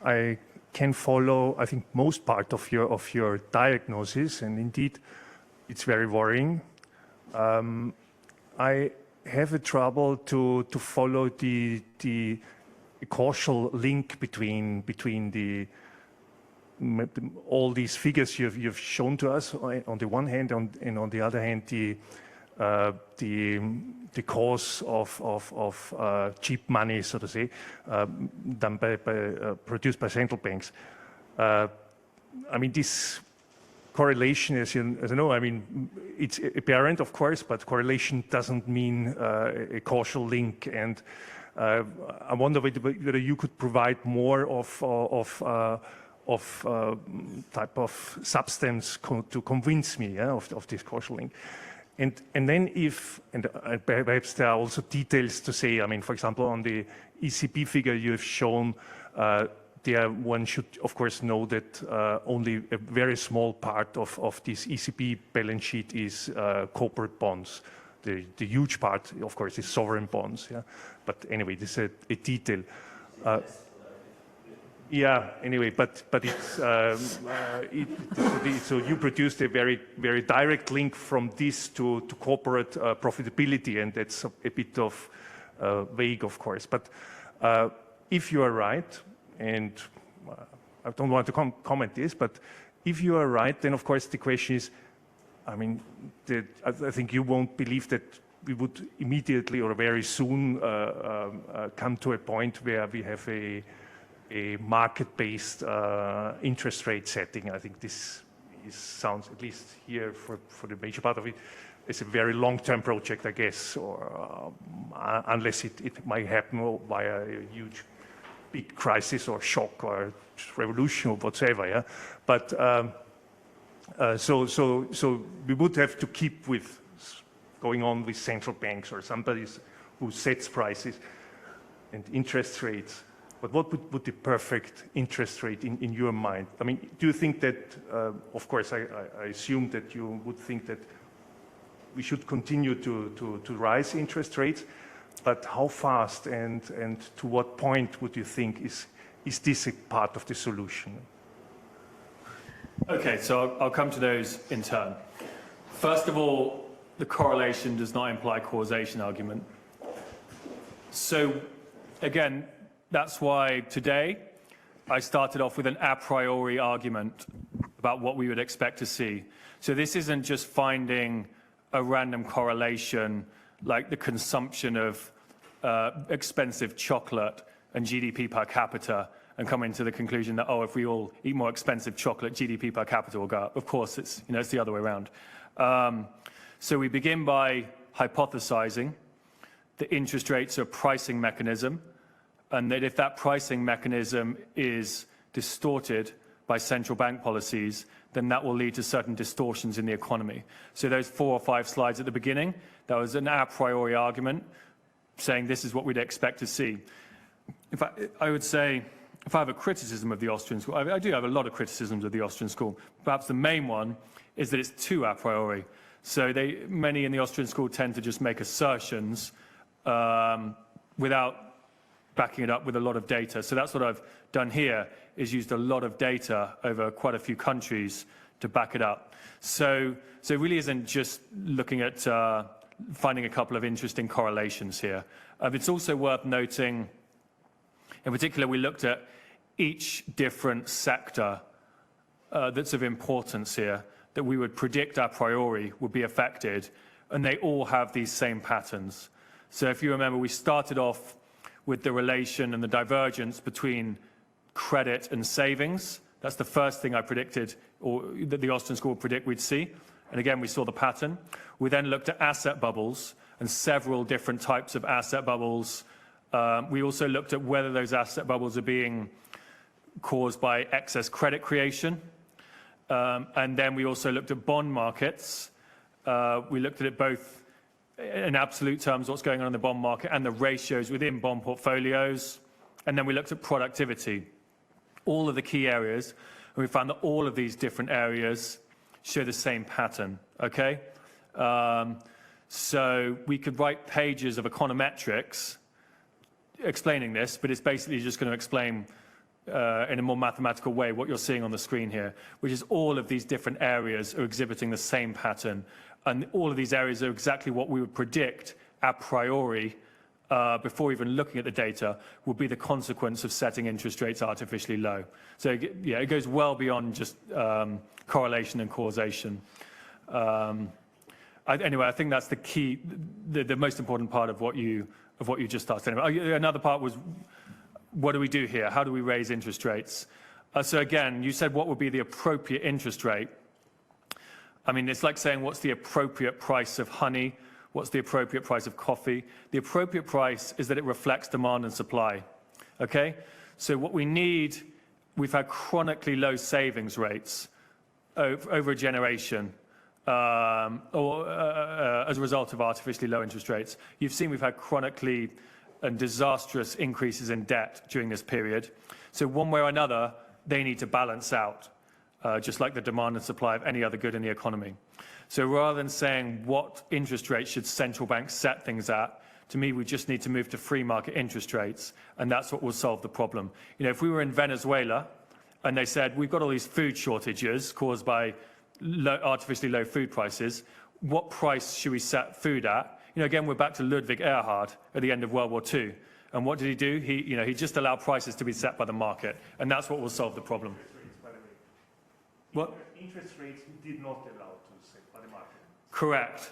I can follow, I think, most part of your diagnosis, and indeed, it's very worrying. I have a trouble to follow the causal link between all these figures you've shown to us on the one hand, and on the other hand, the cause of cheap money, so to say, done produced by central banks. I mean, this correlation, as you know, I mean, it's apparent, of course, but correlation doesn't mean a causal link. And I wonder whether you could provide more of type of substance to convince me of this causal link. And then perhaps there are also details to say, I mean, for example, on the ECB figure you have shown, there one should, of course, know that only a very small part of this ECB balance sheet is corporate bonds. The huge part, of course, is sovereign bonds. Yeah, but anyway, this is a detail. Yeah. Anyway, but it's so you produced a very direct link from this to corporate profitability, and that's a bit of vague, of course. But if you are right, and I don't want to comment this, but if you are right, then of course the question is, I mean, I think you won't believe that we would immediately or very soon come to a point where we have a market-based interest rate setting. I think this sounds, at least here for the major part of it, as a very long-term project, I guess, or unless it might happen via a huge, big crisis or shock or revolution or whatever. Yeah, but so we would have to keep with going on with central banks or somebody who sets prices and interest rates. But what would the perfect interest rate in your mind? I mean, do you think that, of course, I assume that you would think that we should continue to rise interest rates, but how fast and to what point would you think is this a part of the solution? Okay, so I'll come to those in turn. First of all, the correlation does not imply causation argument. So again, that's why today I started off with an a priori argument about what we would expect to see. So this isn't just finding a random correlation like the consumption of expensive chocolate and GDP per capita and coming to the conclusion that, oh, if we all eat more expensive chocolate, GDP per capita will go up. Of course, it's the other way around. So we begin by hypothesizing that interest rates are a pricing mechanism, and that if that pricing mechanism is distorted by central bank policies, then that will lead to certain distortions in the economy. So those 4 or 5 slides at the beginning, that was an a priori argument saying this is what we'd expect to see. In fact, I would say, if I have a criticism of the Austrian school, I do have a lot of criticisms of the Austrian school. Perhaps the main one is that it's too a priori. So many in the Austrian school tend to just make assertions without backing it up with a lot of data. So that's what I've done here, is used a lot of data over quite a few countries to back it up. So it really isn't just looking at finding a couple of interesting correlations here. It's also worth noting, in particular, we looked at each different sector that's of importance here that we would predict a priori would be affected, and they all have these same patterns. So if you remember, we started off with the relation and the divergence between credit and savings. That's the first thing I predicted, or that the Austrian school would predict we'd see. And again, we saw the pattern. We then looked at asset bubbles, and several different types of asset bubbles. We also looked at whether those asset bubbles are being caused by excess credit creation. And then we also looked at bond markets. We looked at it both in absolute terms, what's going on in the bond market, and the ratios within bond portfolios. And then we looked at productivity, all of the key areas. And we found that all of these different areas show the same pattern, okay? So we could write pages of econometrics explaining this, but it's basically just going to explain in a more mathematical way what you're seeing on the screen here, which is all of these different areas are exhibiting the same pattern. And all of these areas are exactly what we would predict a priori before even looking at the data would be the consequence of setting interest rates artificially low. So yeah, it goes well beyond just correlation and causation. Anyway, I think that's the key, the most important part of what you just asked. Anyway, another part was, what do we do here? How do we raise interest rates? So again, you said what would be the appropriate interest rate. I mean, it's like saying what's the appropriate price of honey? What's the appropriate price of coffee? The appropriate price is that it reflects demand and supply, okay? So what we need, we've had chronically low savings rates over a generation as a result of artificially low interest rates. You've seen we've had chronically and disastrous increases in debt during this period. So one way or another, they need to balance out, just like the demand and supply of any other good in the economy. So rather than saying what interest rates should central banks set things at, to me, we just need to move to free market interest rates, and that's what will solve the problem. You know, if we were in Venezuela and they said, we've got all these food shortages caused by artificially low food prices, what price should we set food at? You know, again, we're back to Ludwig Erhard at the end of World War II. And what did he do? He just allowed prices to be set by the market, and that's what will solve the problem. What? Interest rates did not allow to set by the market. Correct.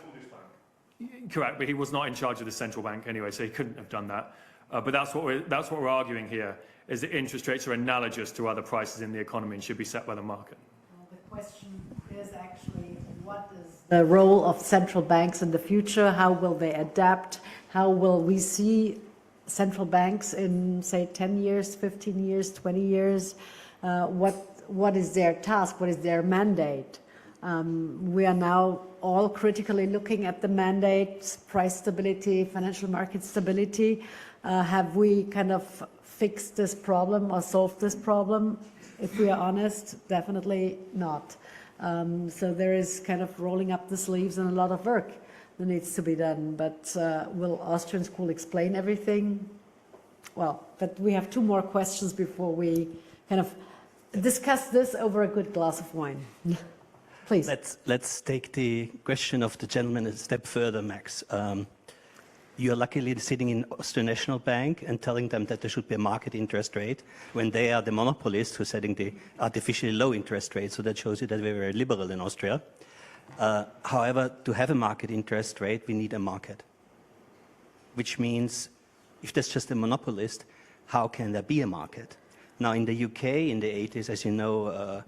Correct, but he was not in charge of the central bank anyway, so he couldn't have done that. But that's what we're arguing here, is that interest rates are analogous to other prices in the economy and should be set by the market. Well, the question is actually, what is the role of central banks in the future? How will they adapt? How will we see central banks in, say, 10 years, 15 years, 20 years? What is their task? What is their mandate? We are now all critically looking at the mandates, price stability, financial market stability. Have we kind of fixed this problem or solved this problem? If we are honest, definitely not. So there is kind of rolling up the sleeves and a lot of work that needs to be done. But will Austrian School explain everything? Well, but we have two more questions before we kind of discuss this over a good glass of wine. Please. Let's take the question of the gentleman a step further, Max. You are luckily sitting in Austrian National Bank and telling them that there should be a market interest rate when they are the monopolists who are setting the artificially low interest rate. So that shows you that we're very liberal in Austria. However, to have a market interest rate, we need a market. Which means if there's just a monopolist, how can there be a market? Now, in the UK, in the 80s, as you know,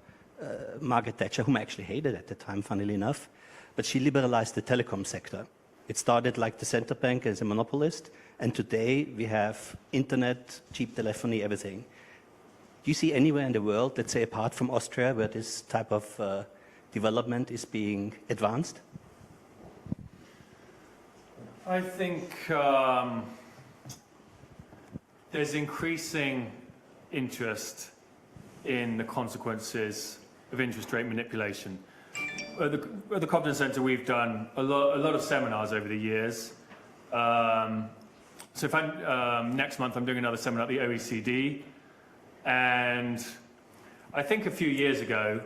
Margaret Thatcher, whom I actually hated at the time, funnily enough, but she liberalized the telecom sector. It started like the central bank as a monopolist, and today we have internet, cheap telephony, everything. Do you see anywhere in the world, let's say apart from Austria, where this type of development is being advanced? I think there's increasing interest in the consequences of interest rate manipulation. At the Cobden Centre, we've done a lot of seminars over the years. So next month I'm doing another seminar at the OECD, and I think a few years ago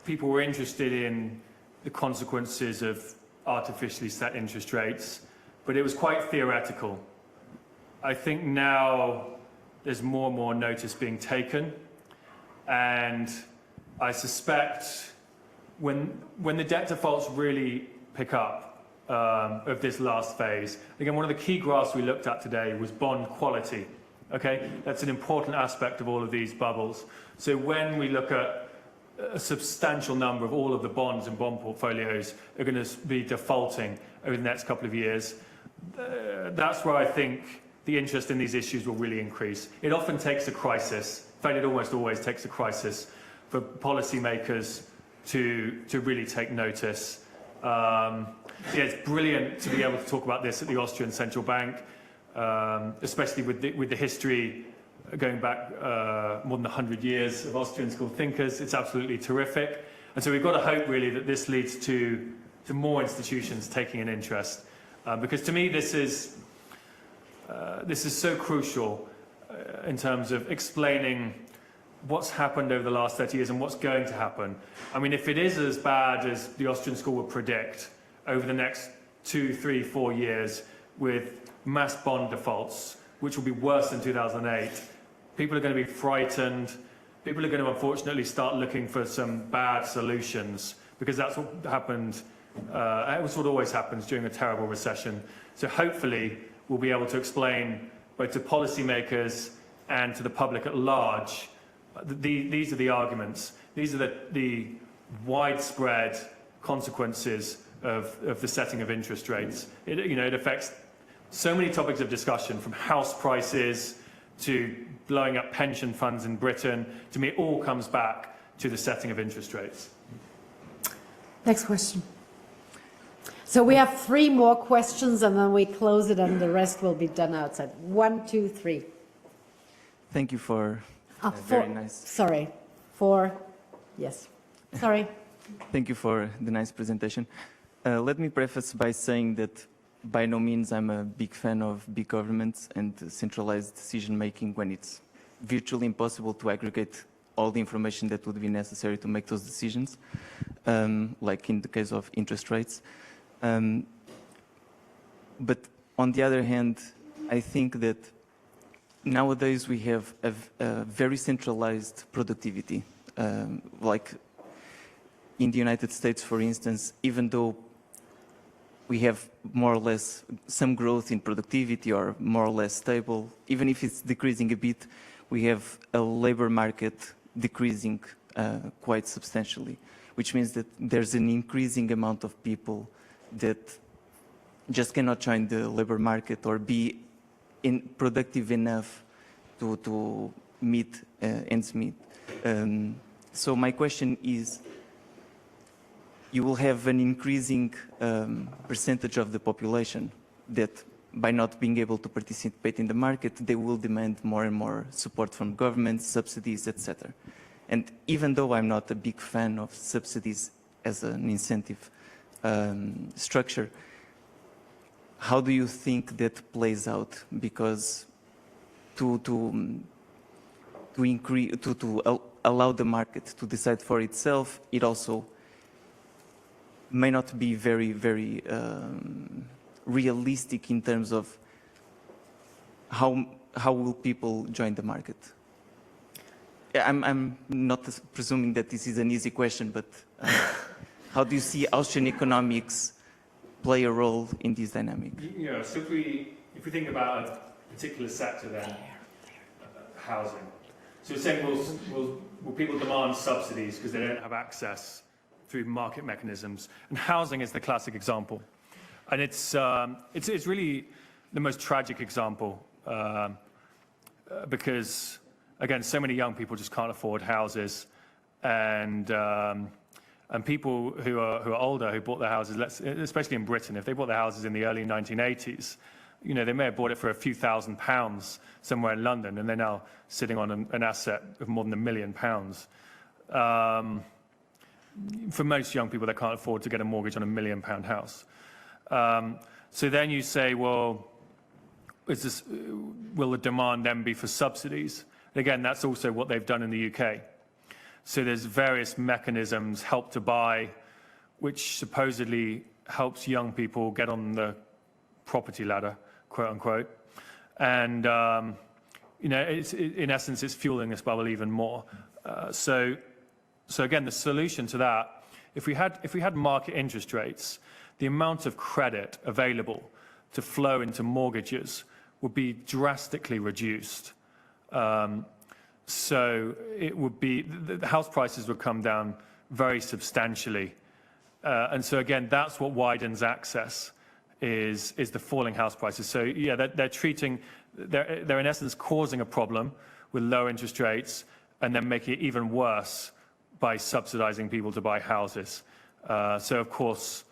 people were interested in the consequences of artificially set interest rates, but it was quite theoretical. I think now there's more and more notice being taken, and I suspect when the debt defaults really pick up of this last phase, again, one of the key graphs we looked at today was bond quality. Okay, that's an important aspect of all of these bubbles. So when we look at a substantial number of all of the bonds and bond portfolios are going to be defaulting over the next couple of years. That's where I think the interest in these issues will really increase. It often takes a crisis, in fact it almost always takes a crisis for policymakers to really take notice. Yeah, it's brilliant to be able to talk about this at the Austrian Central Bank, especially with the history going back more than 100 years of Austrian school thinkers. It's absolutely terrific. And so we've got to hope really that this leads to more institutions taking an interest. Because to me this is so crucial in terms of explaining what's happened over the last 30 years and what's going to happen. I mean, if it is as bad as the Austrian school would predict over the next 2, 3, 4 years with mass bond defaults, which will be worse than 2008, people are going to be frightened. People are going to unfortunately start looking for some bad solutions, because that's what happened. It's what always happens during a terrible recession. So hopefully we'll be able to explain both to policymakers and to the public at large, these are the arguments. These are the widespread consequences of the setting of interest rates. It affects so many topics of discussion, from house prices to blowing up pension funds in Britain. To me, it all comes back to the setting of interest rates. Next question. So we have 3 more questions and then we close it and the rest will be done outside. 1, 2, 3. Thank you for Very nice. Sorry. 4. Yes. Sorry. Thank you for the nice presentation. Let me preface by saying that by no means I'm a big fan of big governments and centralized decision-making when it's virtually impossible to aggregate all the information that would be necessary to make those decisions, like in the case of interest rates. But on the other hand, I think that nowadays we have a very centralized productivity. Like in the United States, for instance, even though we have more or less some growth in productivity or more or less stable, even if it's decreasing a bit, we have a labor market decreasing quite substantially, which means that there's an increasing amount of people that just cannot join the labor market or be productive enough to meet ends meet. So my question is, you will have an increasing percentage of the population that, by not being able to participate in the market, they will demand more and more support from governments, subsidies, etc. And even though I'm not a big fan of subsidies as an incentive structure, how do you think that plays out? Because to allow the market to decide for itself, it also may not be very, very realistic in terms of how will people join the market. I'm not presuming that this is an easy question, but how do you see Austrian economics play a role in this dynamic? Yeah, so if we think about a particular sector then, housing. So you're saying, will people demand subsidies because they don't have access through market mechanisms? And housing is the classic example. And it's really the most tragic example because, again, so many young people just can't afford houses, and people who are older who bought their houses, especially in Britain, if they bought their houses in the early 1980s, you know, they may have bought it for a few £1,000s somewhere in London, and they're now sitting on an asset of more than £1 million. For most young people, they can't afford to get a mortgage on a £1 million house. So then you say, well, will the demand then be for subsidies? And again, that's also what they've done in the UK. So there's various mechanisms, Help to Buy, which supposedly helps young people get on the property ladder, quote unquote. And you know, in essence, it's fueling this bubble even more. So again, the solution to that, if we had market interest rates, the amount of credit available to flow into mortgages would be drastically reduced. So it would be, the house prices would come down very substantially. And so again, that's what widens access, is the falling house prices. So yeah, they're in essence causing a problem with low interest rates and then making it even worse by subsidizing people to buy houses. So of course,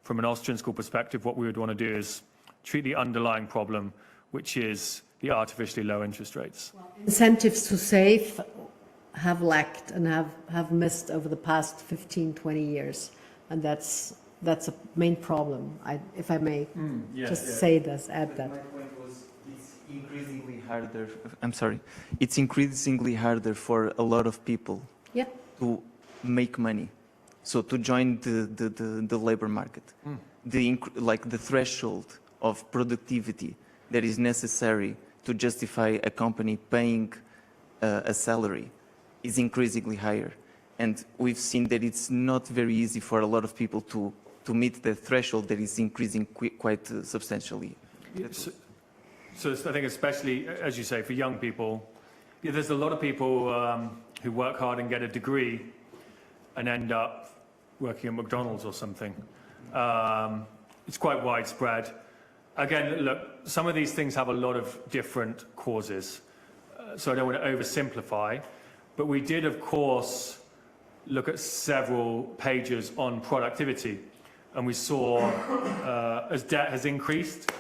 from an Austrian school perspective, what we would want to do is treat the underlying problem, which is the artificially low interest rates. Well, incentives to save have lacked and have missed over the past 15, 20 years. And that's a main problem, if I may say this, add that. My point was, it's increasingly harder. I'm sorry. It's increasingly harder for a lot of people to make money. So to join the labor market, the threshold of productivity that is necessary to justify a company paying a salary is increasingly higher. And we've seen that it's not very easy for a lot of people to meet the threshold that is increasing quite substantially. So I think especially, as you say, for young people, there's a lot of people who work hard and get a degree and end up working at McDonald's or something. It's quite widespread. Again, look, some of these things have a lot of different causes, so I don't want to oversimplify, but we did, of course, look at several pages on productivity, and we saw as debt has increased,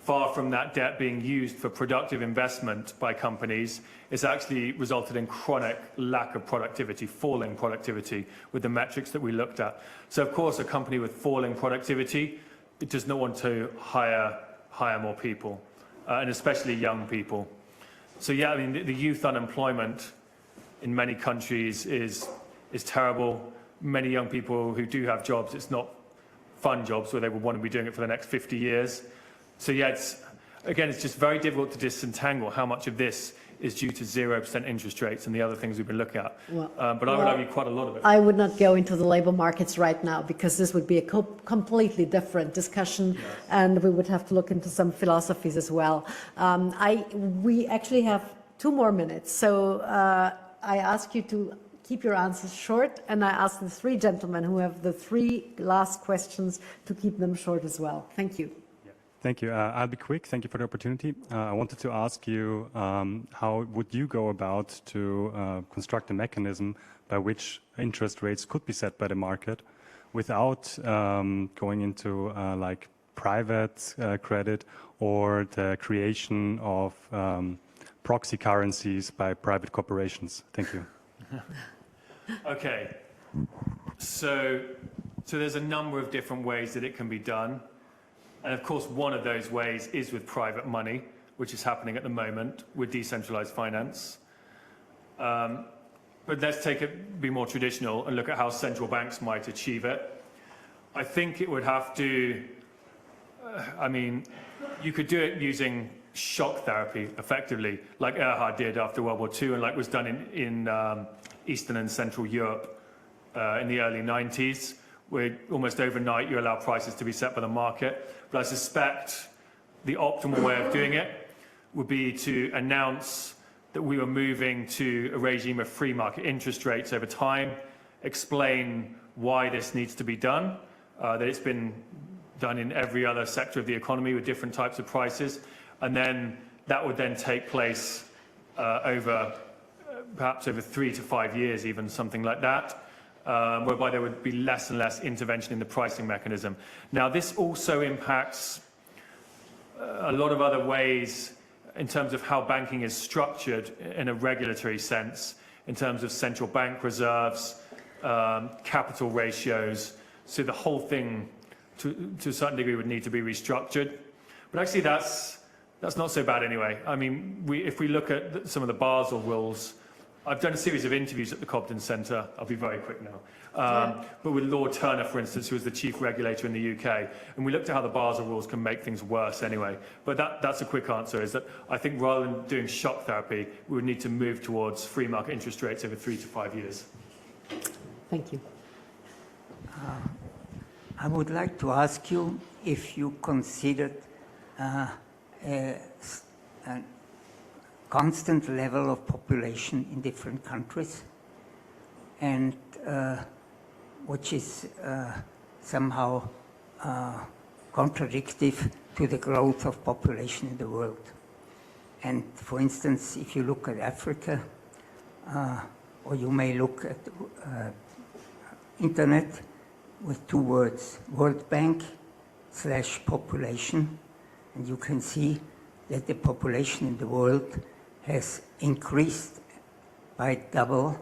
far from that debt being used for productive investment by companies, it's actually resulted in chronic lack of productivity, falling productivity with the metrics that we looked at. So of course, a company with falling productivity, it does not want to hire more people, and especially young people. So yeah, I mean, the youth unemployment in many countries is terrible. Many young people who do have jobs, it's not fun jobs where they would want to be doing it for the next 50 years. So yeah, it's just very difficult to disentangle how much of this is due to 0% interest rates and the other things we've been looking at. But I would argue quite a lot of it. I would not go into the labor markets right now because this would be a completely different discussion, and we would have to look into some philosophies as well. We actually have 2 more minutes, so I ask you to keep your answers short, and I ask the 3 gentlemen who have the 3 last questions to keep them short as well. Thank you. Thank you. I'll be quick. Thank you for the opportunity. I wanted to ask you, how would you go about to construct a mechanism by which interest rates could be set by the market without going into like private credit or the creation of proxy currencies by private corporations? Thank you. Okay. So there's a number of different ways that it can be done. And of course, one of those ways is with private money, which is happening at the moment with decentralized finance. But let's be more traditional and look at how central banks might achieve it. I think it would have to, you could do it using shock therapy, effectively, like Erhard did after World War II and like was done in Eastern and Central Europe in the early 90s. Where almost overnight you allow prices to be set by the market. But I suspect the optimal way of doing it would be to announce that we were moving to a regime of free market interest rates over time, explain why this needs to be done, that it's been done in every other sector of the economy with different types of prices, and then that would then take place perhaps over 3 to 5 years, even something like that. Whereby there would be less and less intervention in the pricing mechanism. Now, this also impacts a lot of other ways in terms of how banking is structured in a regulatory sense, in terms of central bank reserves, capital ratios. So the whole thing, to a certain degree, would need to be restructured. But actually, that's not so bad anyway. I mean, if we look at some of the Basel rules, I've done a series of interviews at the Cobden Centre. I'll be very quick now. But with Lord Turner, for instance, who was the chief regulator in the UK, and we looked at how the Basel rules can make things worse anyway. But that's a quick answer, is that I think rather than doing shock therapy, we would need to move towards free market interest rates over 3 to 5 years. Thank you. I would like to ask you if you considered constant level of population in different countries, and which is somehow contradictory to the growth of population in the world. And for instance, if you look at Africa, or you may look at internet with two words, World Bank / population, and you can see that the population in the world has increased by double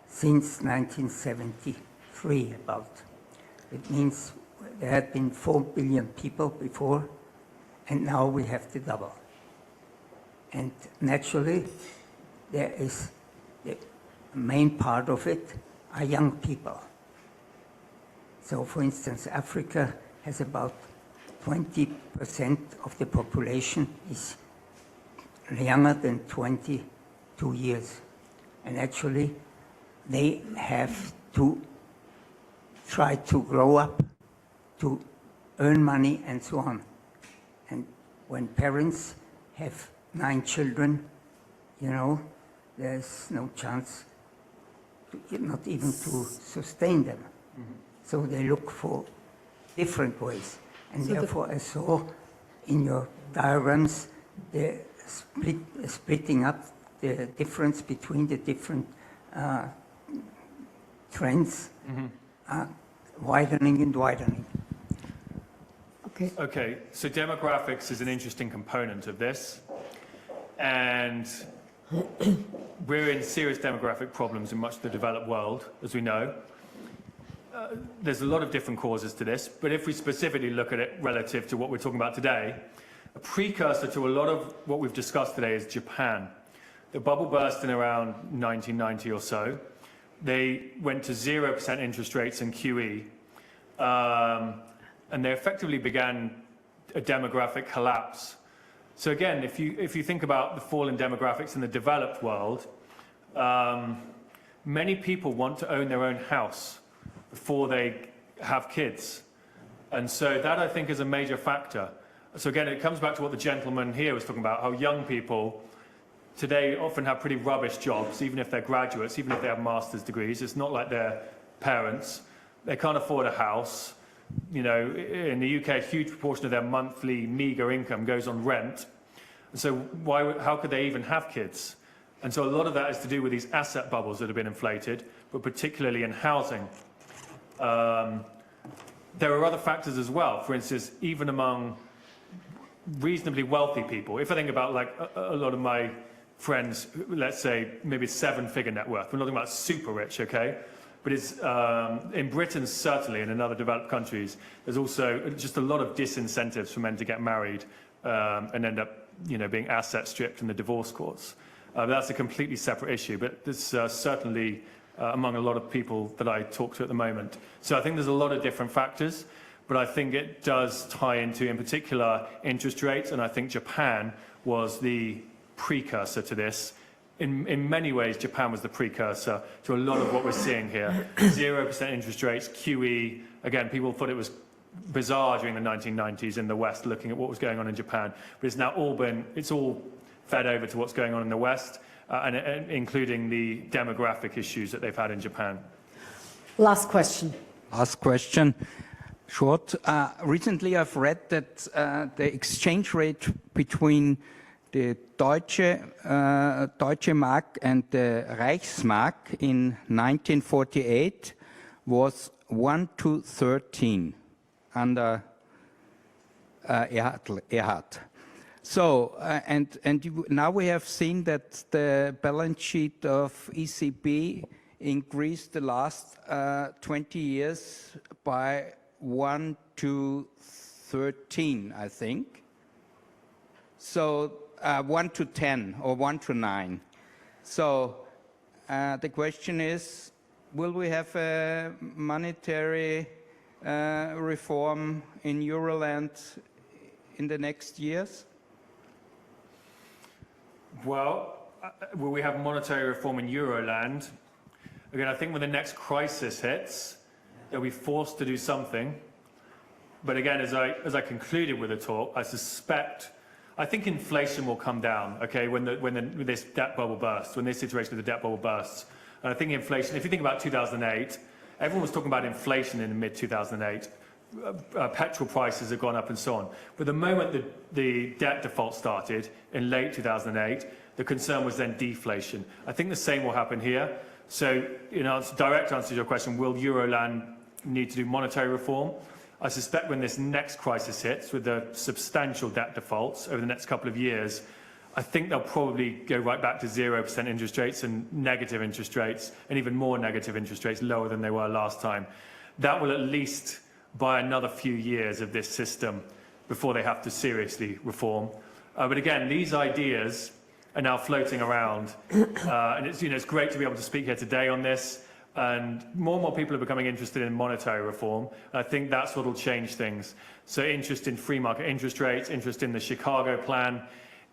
since 1973 about. It means there had been 4 billion people before, and now we have to double. And naturally, there is the main part of it are young people. So for instance, Africa has about 20% of the population is younger than 22 years. And actually, they have to try to grow up, to earn money and so on. And when parents have 9 children, you know, there's no chance, not even to sustain them. Mm-hmm. So they look for different ways. And so therefore I saw in your diagrams the splitting up, the difference between the different trends, widening and widening. Okay. Okay, so demographics is an interesting component of this. And we're in serious demographic problems in much of the developed world, as we know. There's a lot of different causes to this, but if we specifically look at it relative to what we're talking about today, a precursor to a lot of what we've discussed today is Japan. The bubble burst in around 1990 or so. They went to 0% interest rates in QE, and they effectively began a demographic collapse. So again, if you think about the fall in demographics in the developed world, many people want to own their own house before they have kids. And so that, I think, is a major factor. So again, it comes back to what the gentleman here was talking about, how young people today often have pretty rubbish jobs, even if they're graduates, even if they have master's degrees. It's not like their parents. They can't afford a house. You know, in the UK, a huge proportion of their monthly meager income goes on rent. So how could they even have kids? And so a lot of that is to do with these asset bubbles that have been inflated, but particularly in housing. There are other factors as well. For instance, even among reasonably wealthy people, if I think about like a lot of my friends, let's say maybe 7-figure net worth, we're not talking about super rich, okay? But it's, in Britain certainly, and in other developed countries, there's also just a lot of disincentives for men to get married and end up, you know, being asset stripped in the divorce courts. That's a completely separate issue, but this certainly among a lot of people that I talk to at the moment. So I think there's a lot of different factors, but I think it does tie into, in particular, interest rates, and I think Japan was the precursor to this. In many ways, Japan was the precursor to a lot of what we're seeing here. 0% interest rates, QE. Again, people thought it was bizarre during the 1990s in the West, looking at what was going on in Japan. But it's now it's all fed over to what's going on in the West, and including the demographic issues that they've had in Japan. Last question. Last question. Short. Recently, I've read that the exchange rate between the Deutsche Mark and the Reichsmark in 1948 was 1:13 under Erhard. So, now we have seen that the balance sheet of ECB increased the last 20 years by 1:13, I think. So 1:10 or 1:9. So the question is, will we have a monetary reform in Euroland in the next years? Well, will we have monetary reform in Euroland? Again, I think when the next crisis hits, they'll be forced to do something. But again, as I concluded with the talk, I think inflation will come down, okay, when this debt bubble bursts, when this situation of the debt bubble bursts. And I think inflation, if you think about 2008, everyone was talking about inflation in the mid-2008. Petrol prices have gone up and so on. But the moment the debt default started in late 2008, the concern was then deflation. I think the same will happen here. So, in direct answer to your question, will Euroland need to do monetary reform? I suspect when this next crisis hits, with the substantial debt defaults over the next couple of years, I think they'll probably go right back to 0% interest rates and negative interest rates, and even more negative interest rates, lower than they were last time. That will at least buy another few years of this system before they have to seriously reform. But again, these ideas are now floating around, and it's great to be able to speak here today on this. And more people are becoming interested in monetary reform. I think that's what will change things. So interest in free market interest rates, interest in the Chicago plan,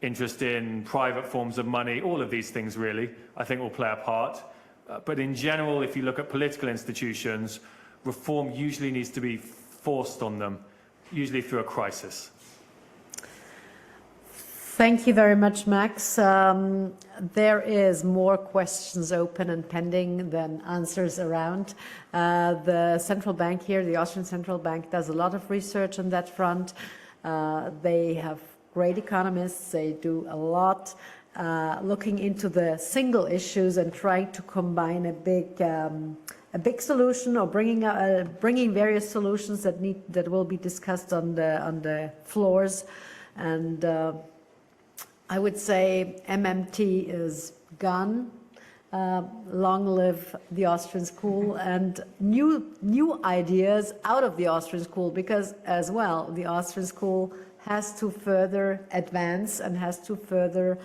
interest in private forms of money, all of these things really, I think will play a part. But in general, if you look at political institutions, reform usually needs to be forced on them, usually through a crisis. Thank you very much, Max. There is more questions open and pending than answers around. The central bank here, the Austrian Central Bank, does a lot of research on that front. They have great economists. They do a lot looking into the single issues and trying to combine a big solution, or bringing various solutions that will be discussed on the floors. And I would say MMT is gone. Long live the Austrian school, and new ideas out of the Austrian school, because as well the Austrian school has to further advance and has to further